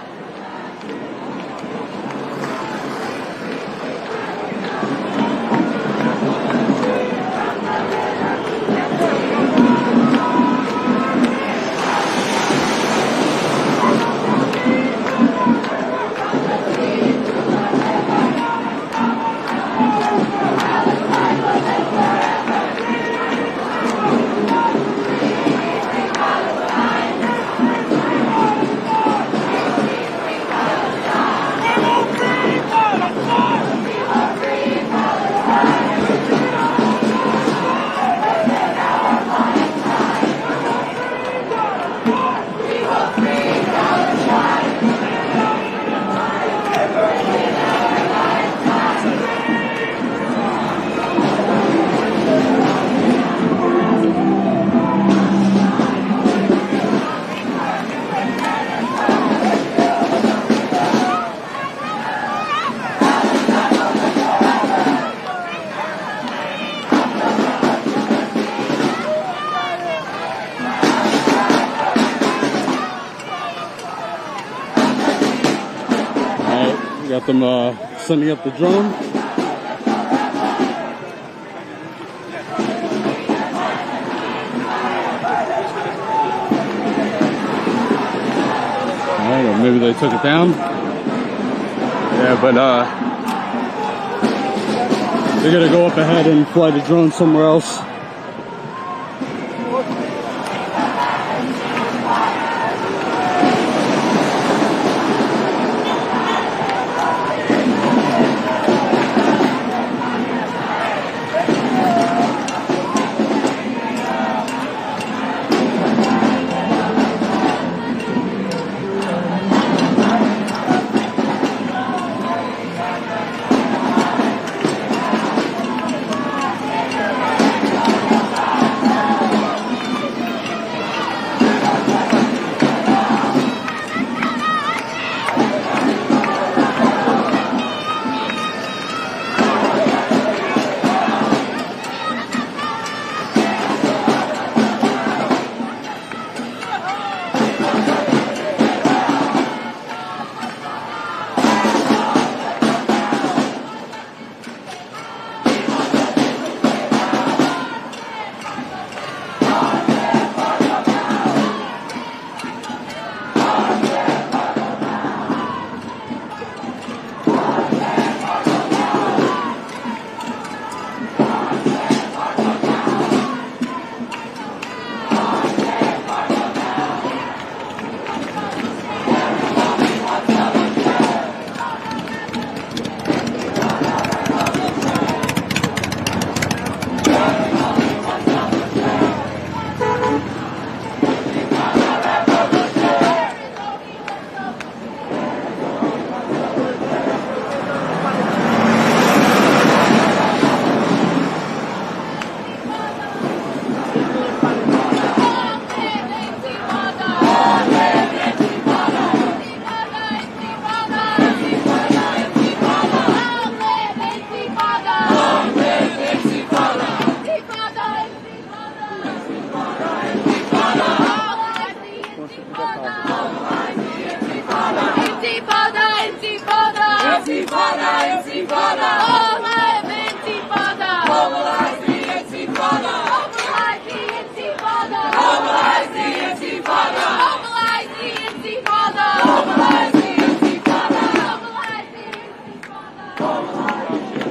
with them sending up the drone. Alright, or maybe they took it down. Yeah, but they're gonna go up ahead and fly the drone somewhere else.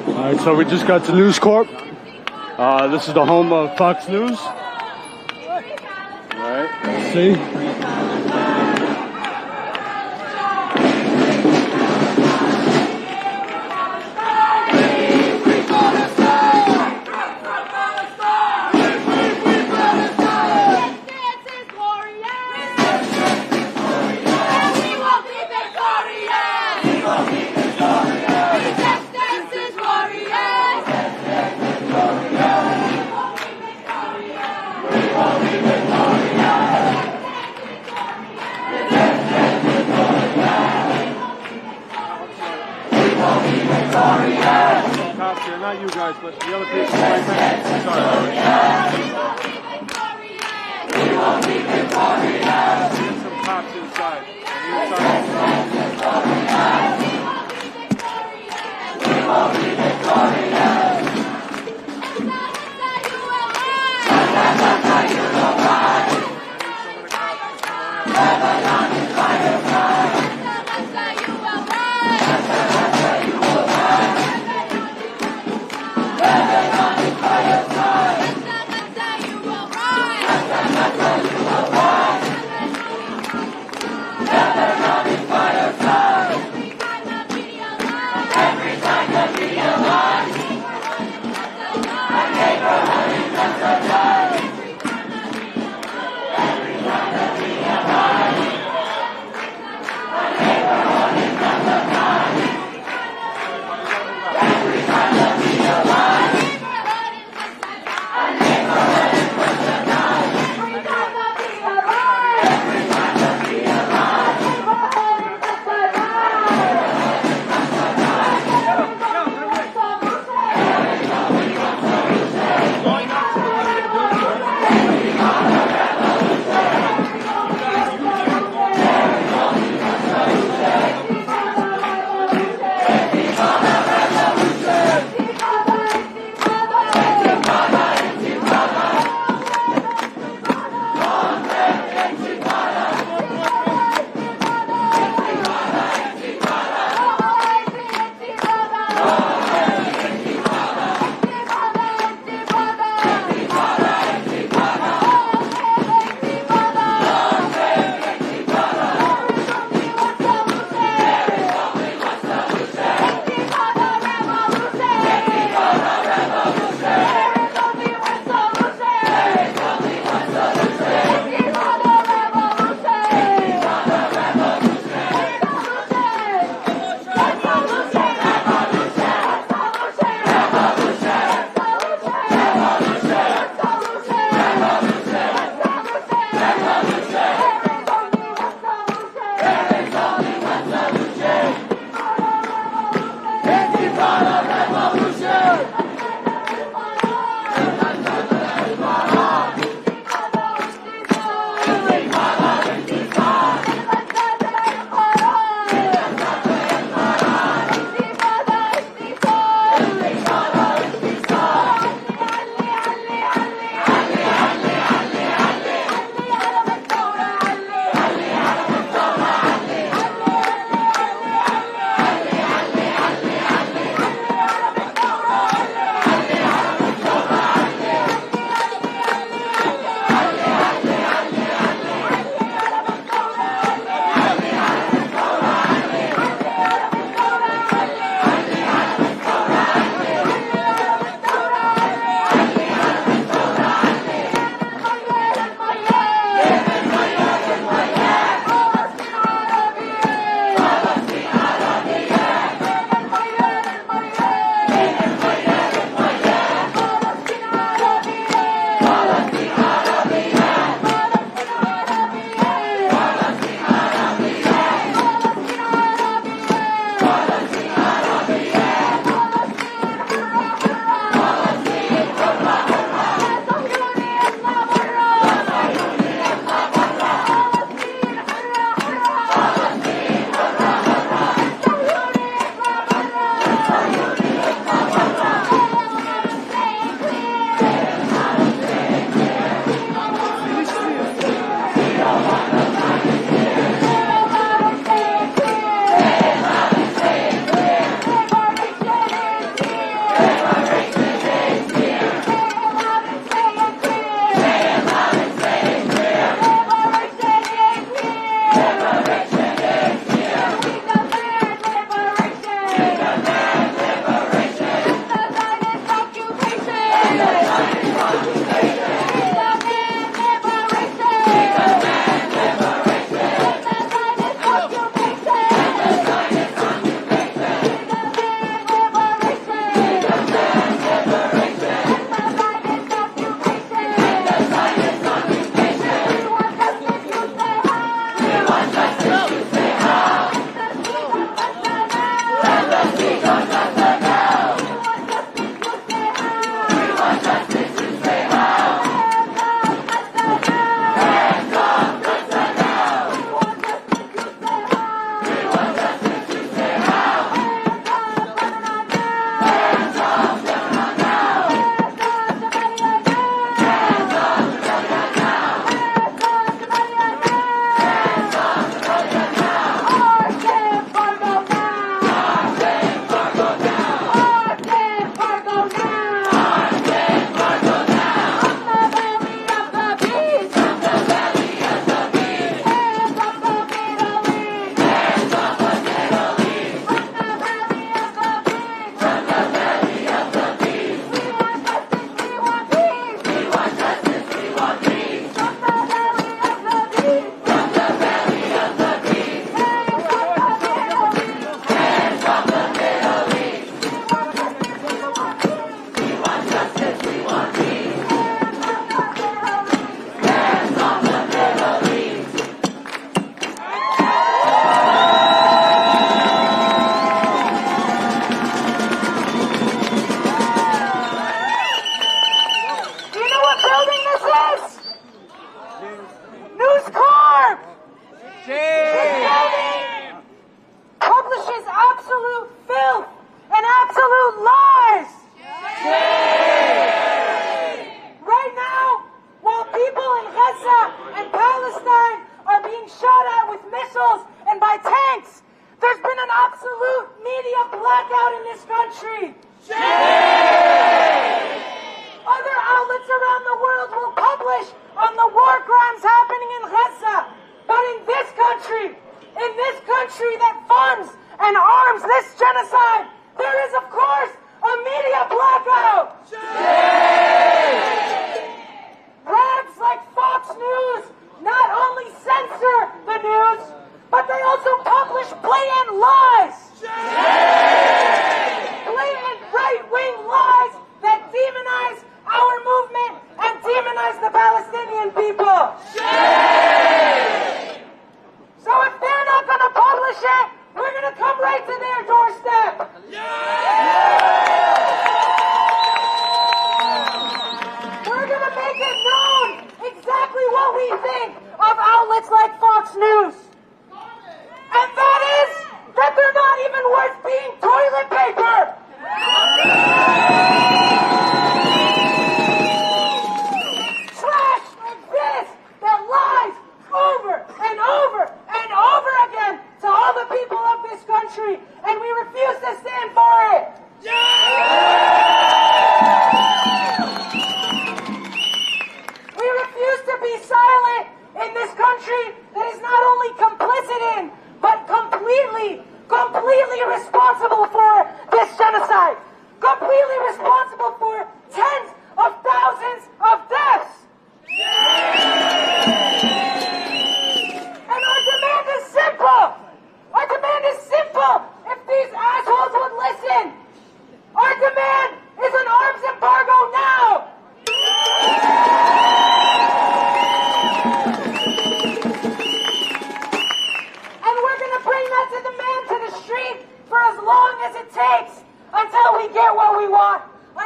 Alright, so we just got to News Corp. This is the home of Fox News. Alright, let's see. Not you guys, but the other people. Sorry. We will be victorious. Get some cops inside. We will be victorious.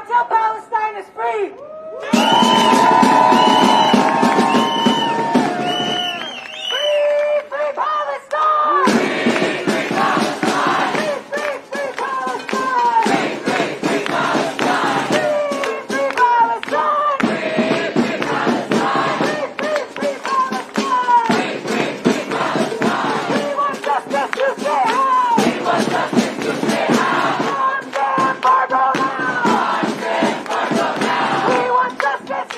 until Palestine is free. Free Palestine! Free Palestine! Free Palestine! Free Palestine! Free Palestine! Free Palestine! We want justice to stay out! We want justice to stay out! Arms embargo now! Arms embargo now! We want justice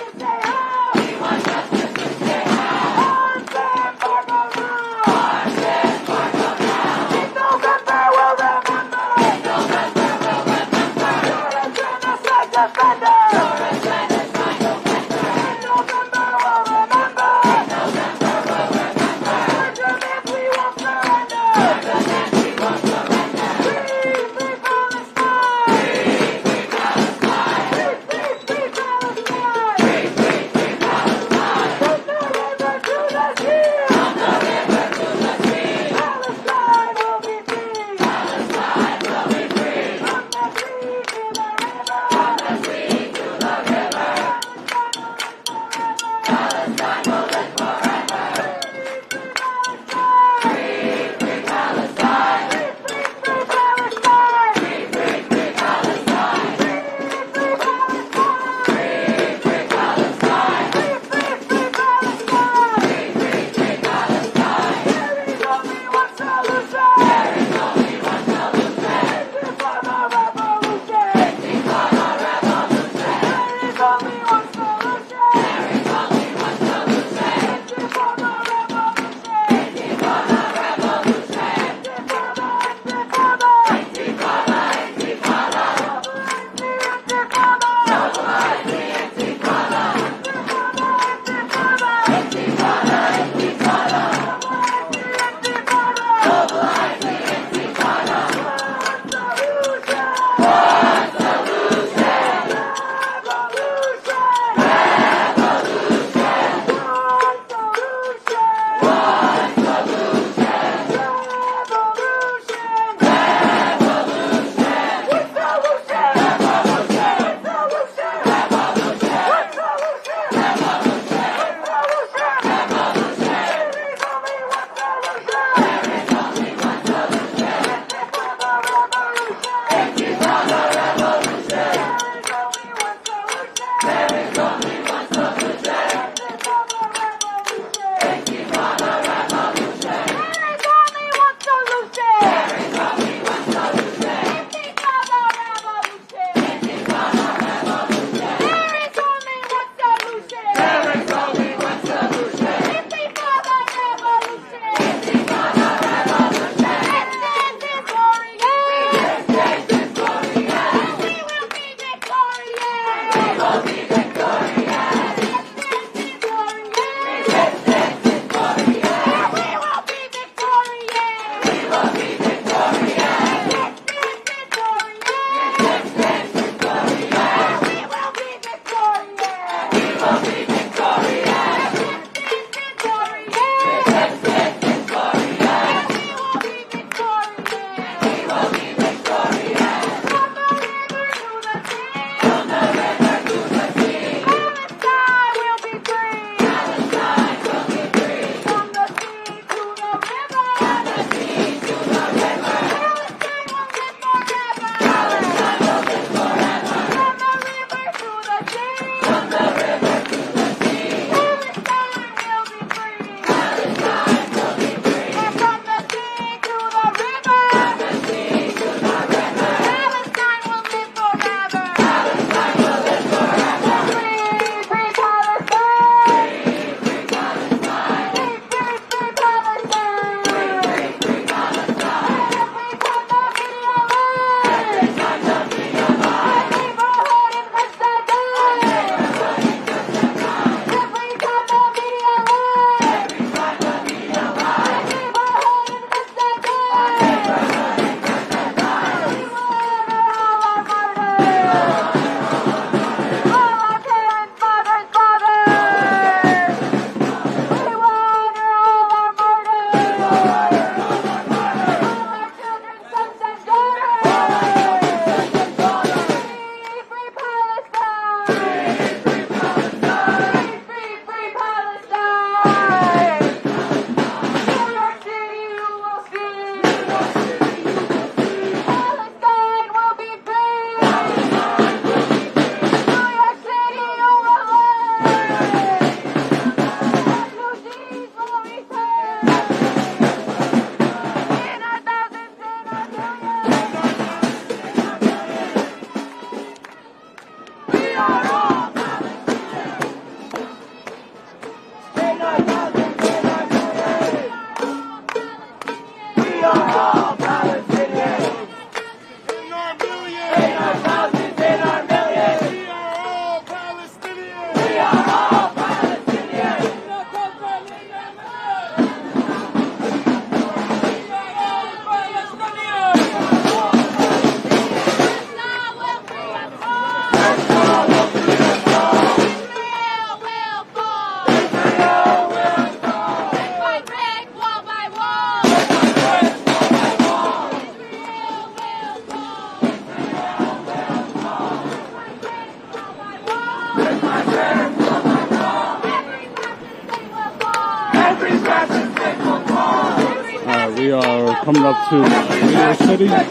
We are coming up to New York City. Every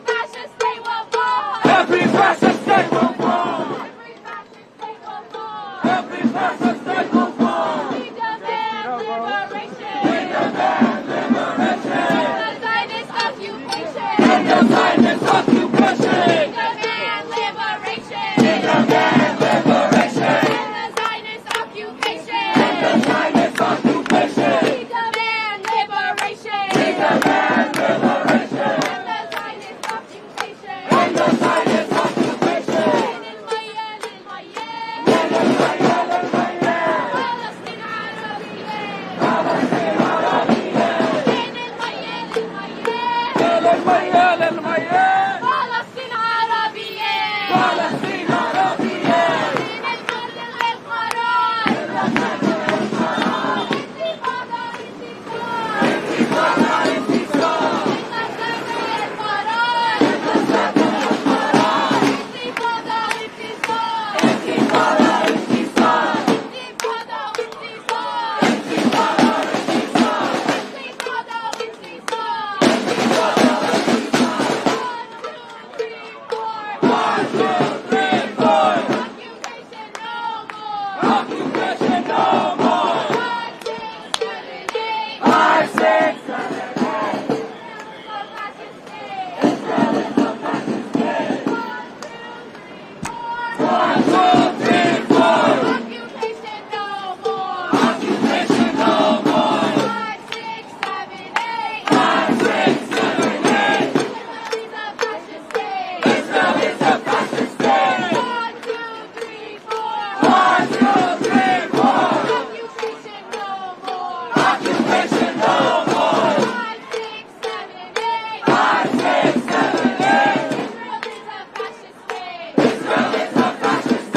fascist state will fall. Every fascist state will fall. Every fascist state will fall. Every fascist state will fall. We demand liberation. We demand liberation. The Zionist occupation. The Zionist occupation. We demand liberation. We demand liberation. The Zionist occupation. The Zionist occupation. We demand liberation. We demand liberation. The Zionist occupation. And the Zionist occupation. Israel is a fascist state.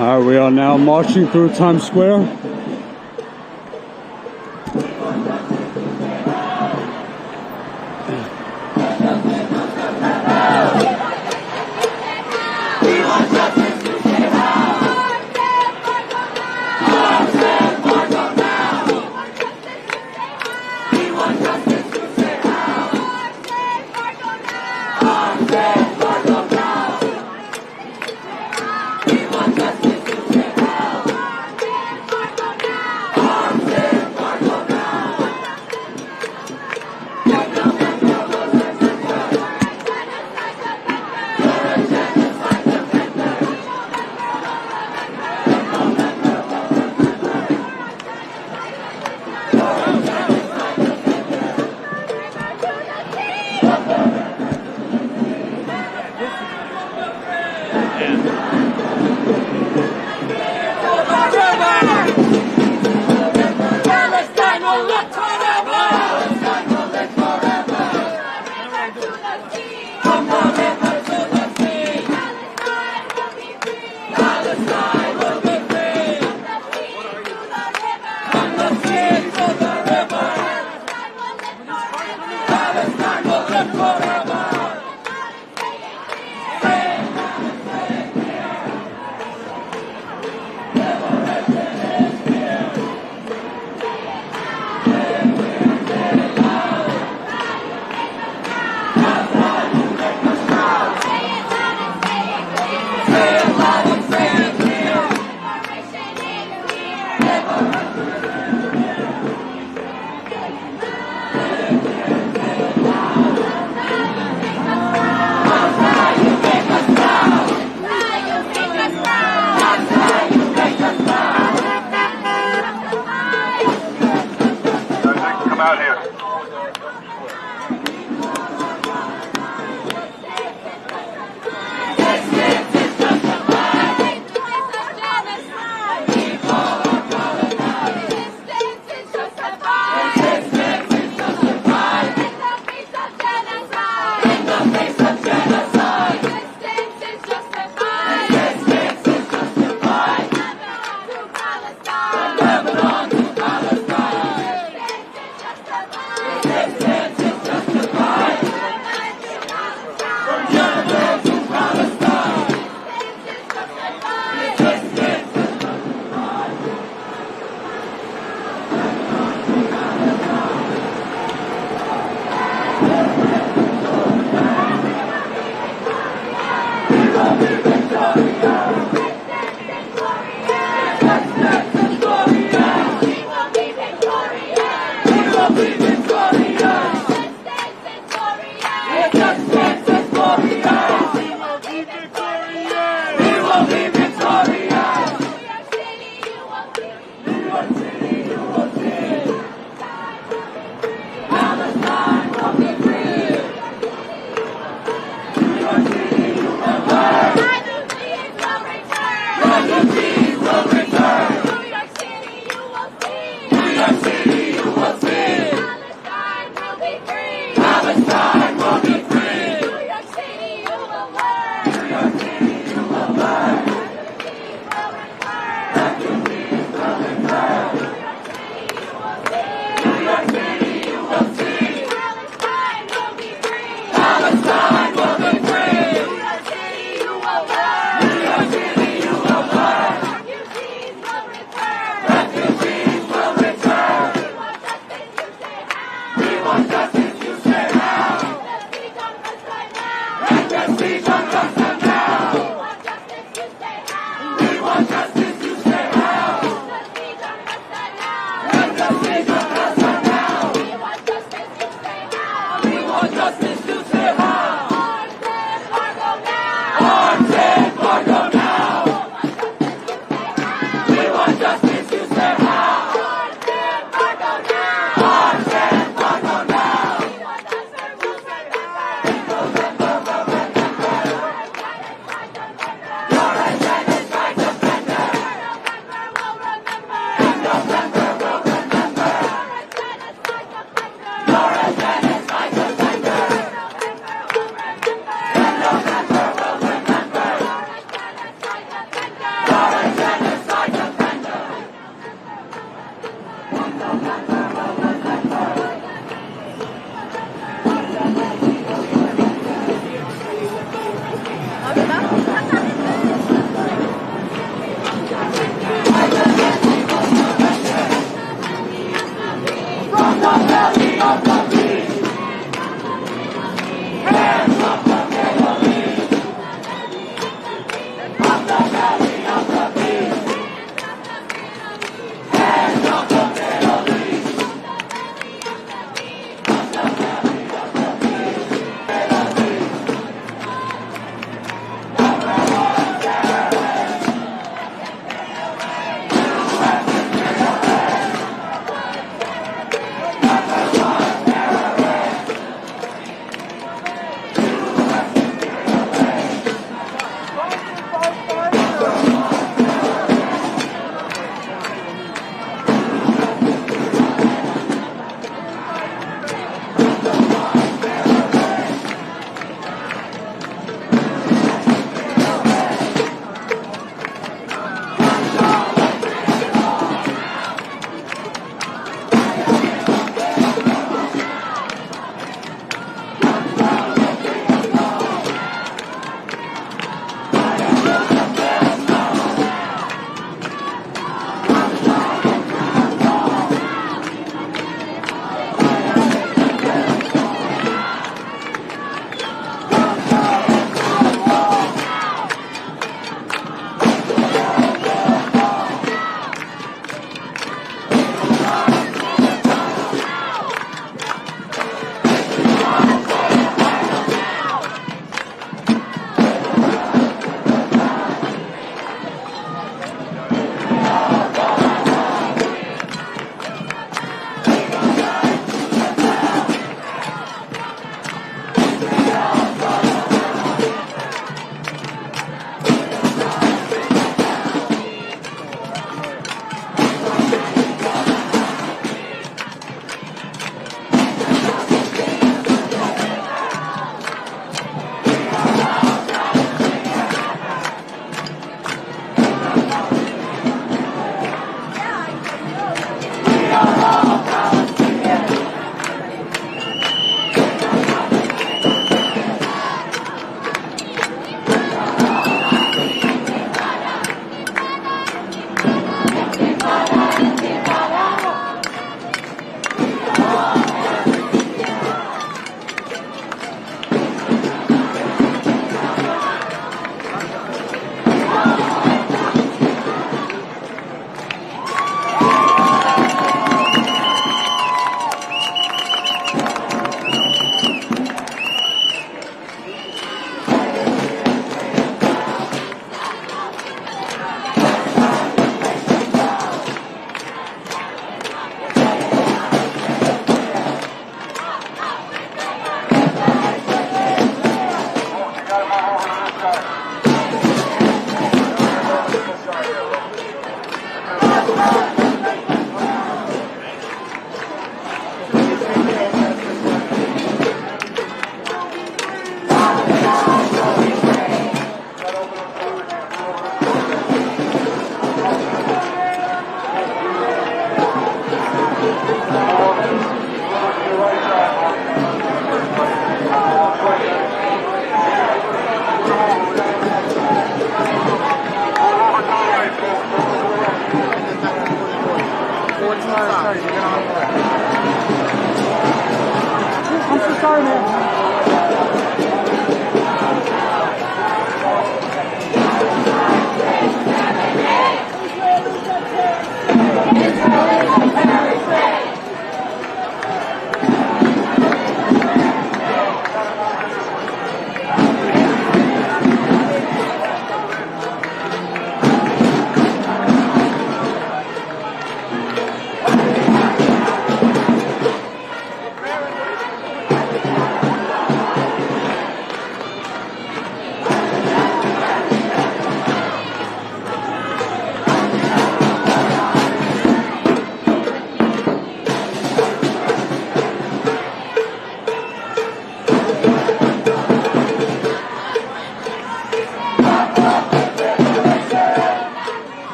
We are now marching through Times Square. Justice, you say how?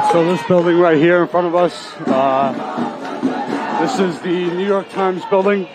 Alright, so this building right here in front of us, this is the New York Times building.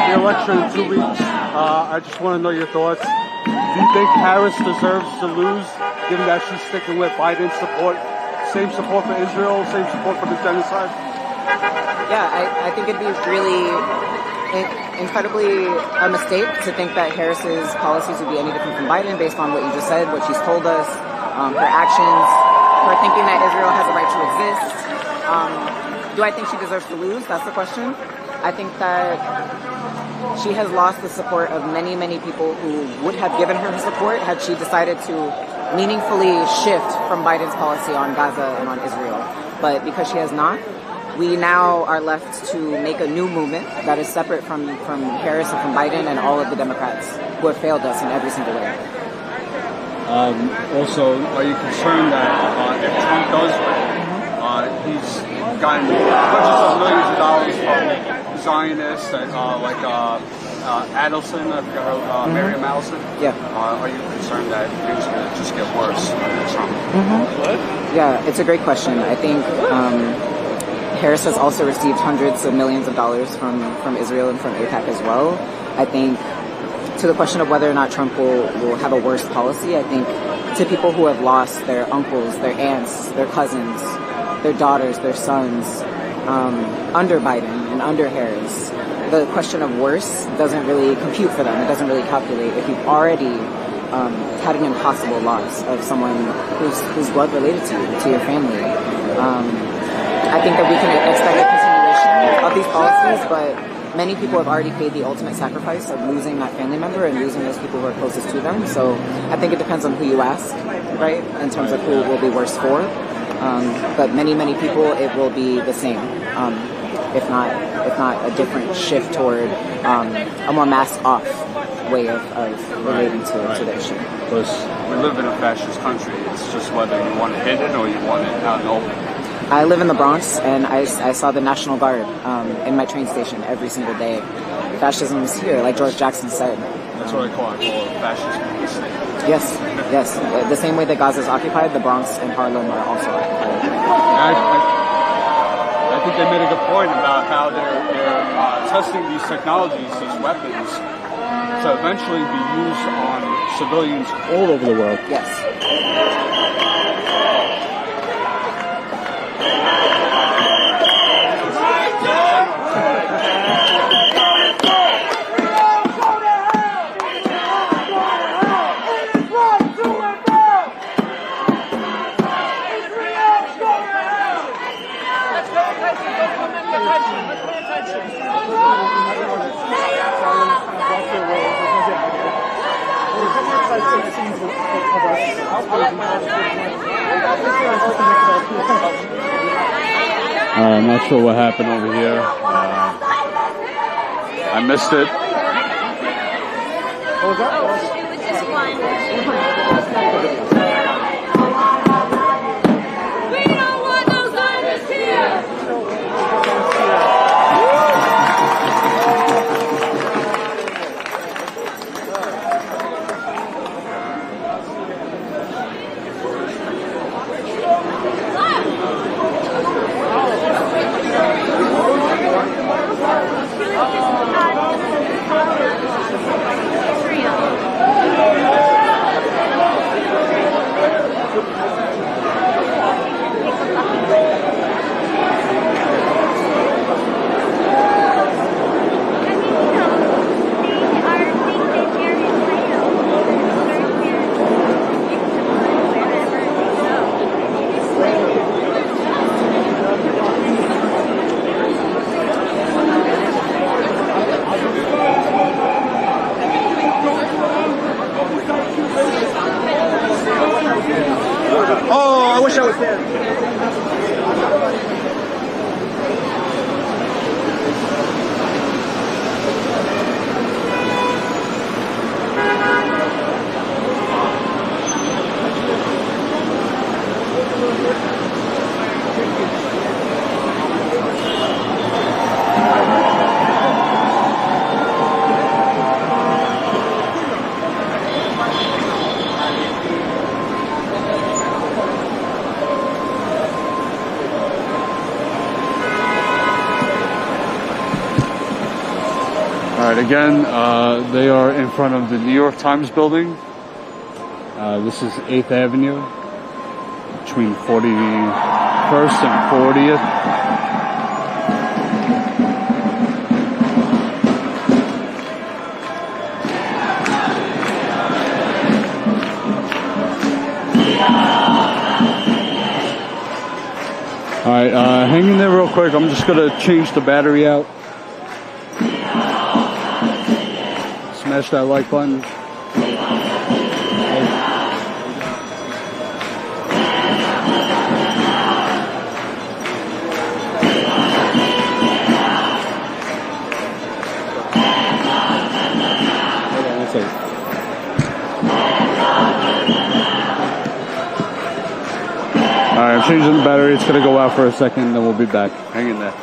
The election in 2 weeks. I just want to know your thoughts. Do you think Harris deserves to lose, given that she's sticking with Biden's support? Same support for Israel, same support for the genocide? Yeah, I think it'd be really incredibly a mistake to think that Harris's policies would be any different from Biden based on what you just said, what she's told us, her actions, her thinking that Israel has a right to exist. Do I think she deserves to lose? That's the question. I think that she has lost the support of many, many people who would have given her support had she decided to meaningfully shift from Biden's policy on Gaza and on Israel. But because she has not, we now are left to make a new movement that is separate from Harris and from Biden and all of the Democrats who have failed us in every single way. Also, are you concerned that if Trump does win, he's gotten hundreds of millions of dollars from Zionists and Adelson, I forgot her, Miriam Adelson? Yeah. Are you concerned that things are going to just get worse under Trump? Yeah, it's a great question. I think Harris has also received hundreds of millions of dollars from Israel and from AIPAC as well. I think to the question of whether or not Trump will have a worse policy, I think to people who have lost their uncles, their aunts, their cousins, their daughters, their sons, under Biden and under Harris, the question of worse doesn't really compute for them. It doesn't really calculate. If you've already had an impossible loss of someone who's blood related to your family, I think that we can expect a continuation of these policies, but many people have already paid the ultimate sacrifice of losing that family member and losing those people who are closest to them. So I think it depends on who you ask, right, in terms of who it will be worse for. But many people, it will be the same. if not a different shift toward a more mask-off way of relating to the issue. Because we live in a fascist country. It's just whether you want to hit it or you want it out in the open. I live in the Bronx, and I saw the National Guard in my train station every single day. Fascism is here, like George Jackson said. That's what I call it fascist police state. Yes. The same way that Gaza is occupied, the Bronx and Harlem are also occupied. I think they made a good point about how they're testing these technologies, these weapons, to eventually be used on civilians all over the world. Yes. I'm not sure what happened over here. I missed it. What was that? It was just one. We don't want no Zionists here! Oh, I wish I was there. Again, they are in front of the New York Times building. This is 8th Avenue, between 41st and 40th. Alright, hang in there real quick. I'm just going to change the battery out. Smash that like button. Alright, I'm changing the battery. It's going to go out for a second, then we'll be back. Hang in there.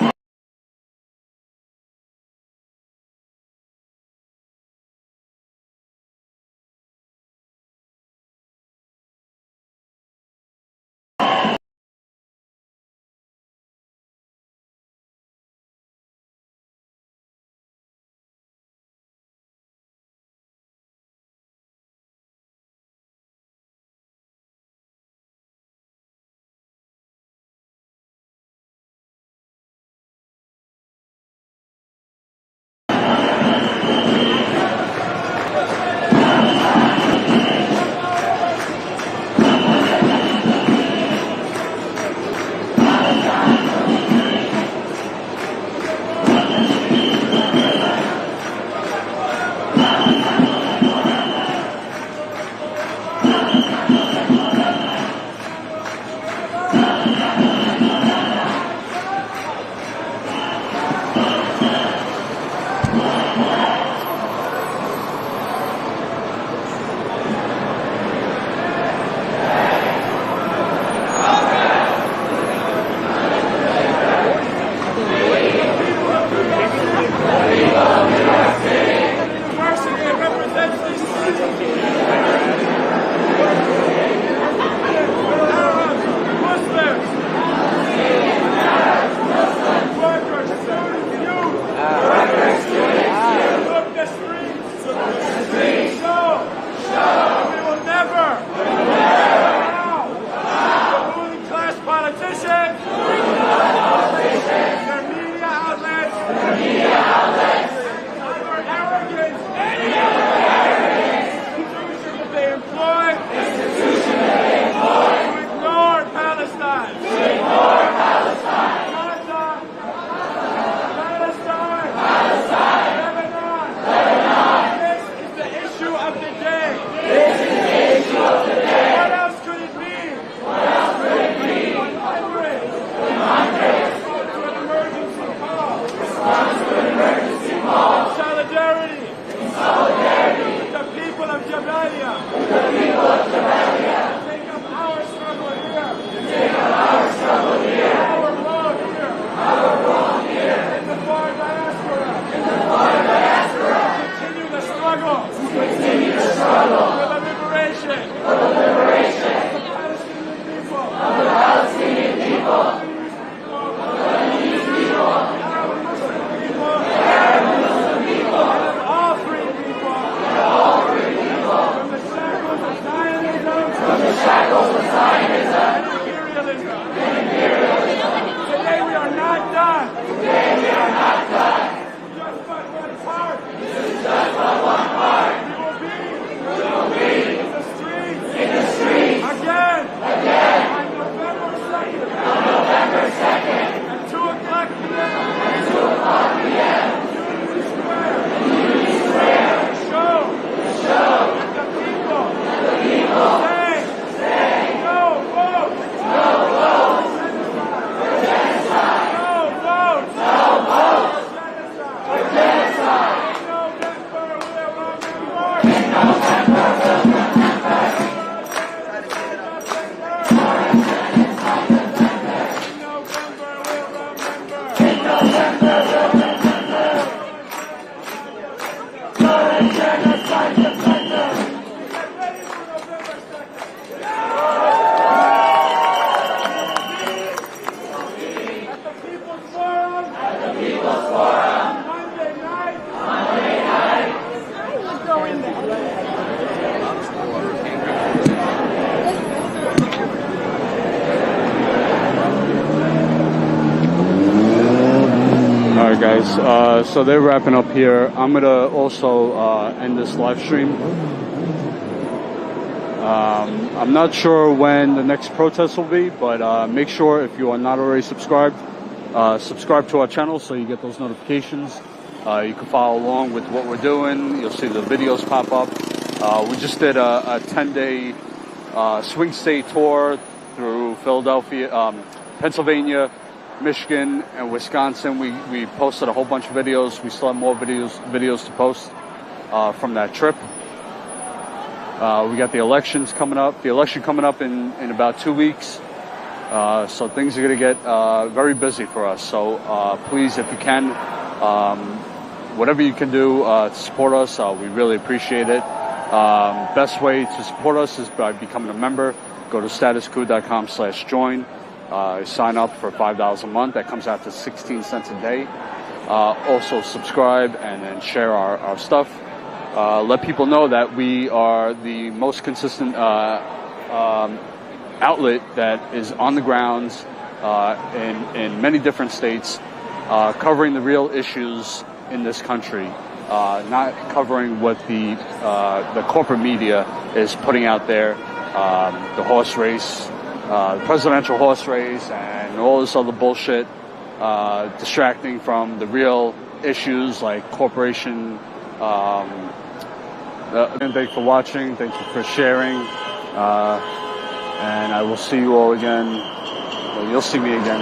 Alright guys, so they're wrapping up here. I'm gonna also end this live stream. I'm not sure when the next protest will be, but make sure if you are not already subscribed, subscribe to our channel so you get those notifications. You can follow along with what we're doing. You'll see the videos pop up. We just did a 10-day swing state tour through Philadelphia, Pennsylvania, Michigan, and Wisconsin. We posted a whole bunch of videos. We still have more videos to post from that trip. We got the elections coming up. The election coming up in about 2 weeks. So things are going to get very busy for us. So please, if you can, whatever you can do to support us, we really appreciate it. Best way to support us is by becoming a member. Go to statuscoup.com/join. Sign up for $5 a month. That comes out to 16 cents a day. Also subscribe and then share our stuff. Let people know that we are the most consistent outlet that is on the grounds in many different states, covering the real issues in this country, not covering what the corporate media is putting out there, the horse race, the presidential horse race, and all this other bullshit, distracting from the real issues like corporation. And thanks for watching. Thank you for sharing. And I will see you all again. Well, you'll see me again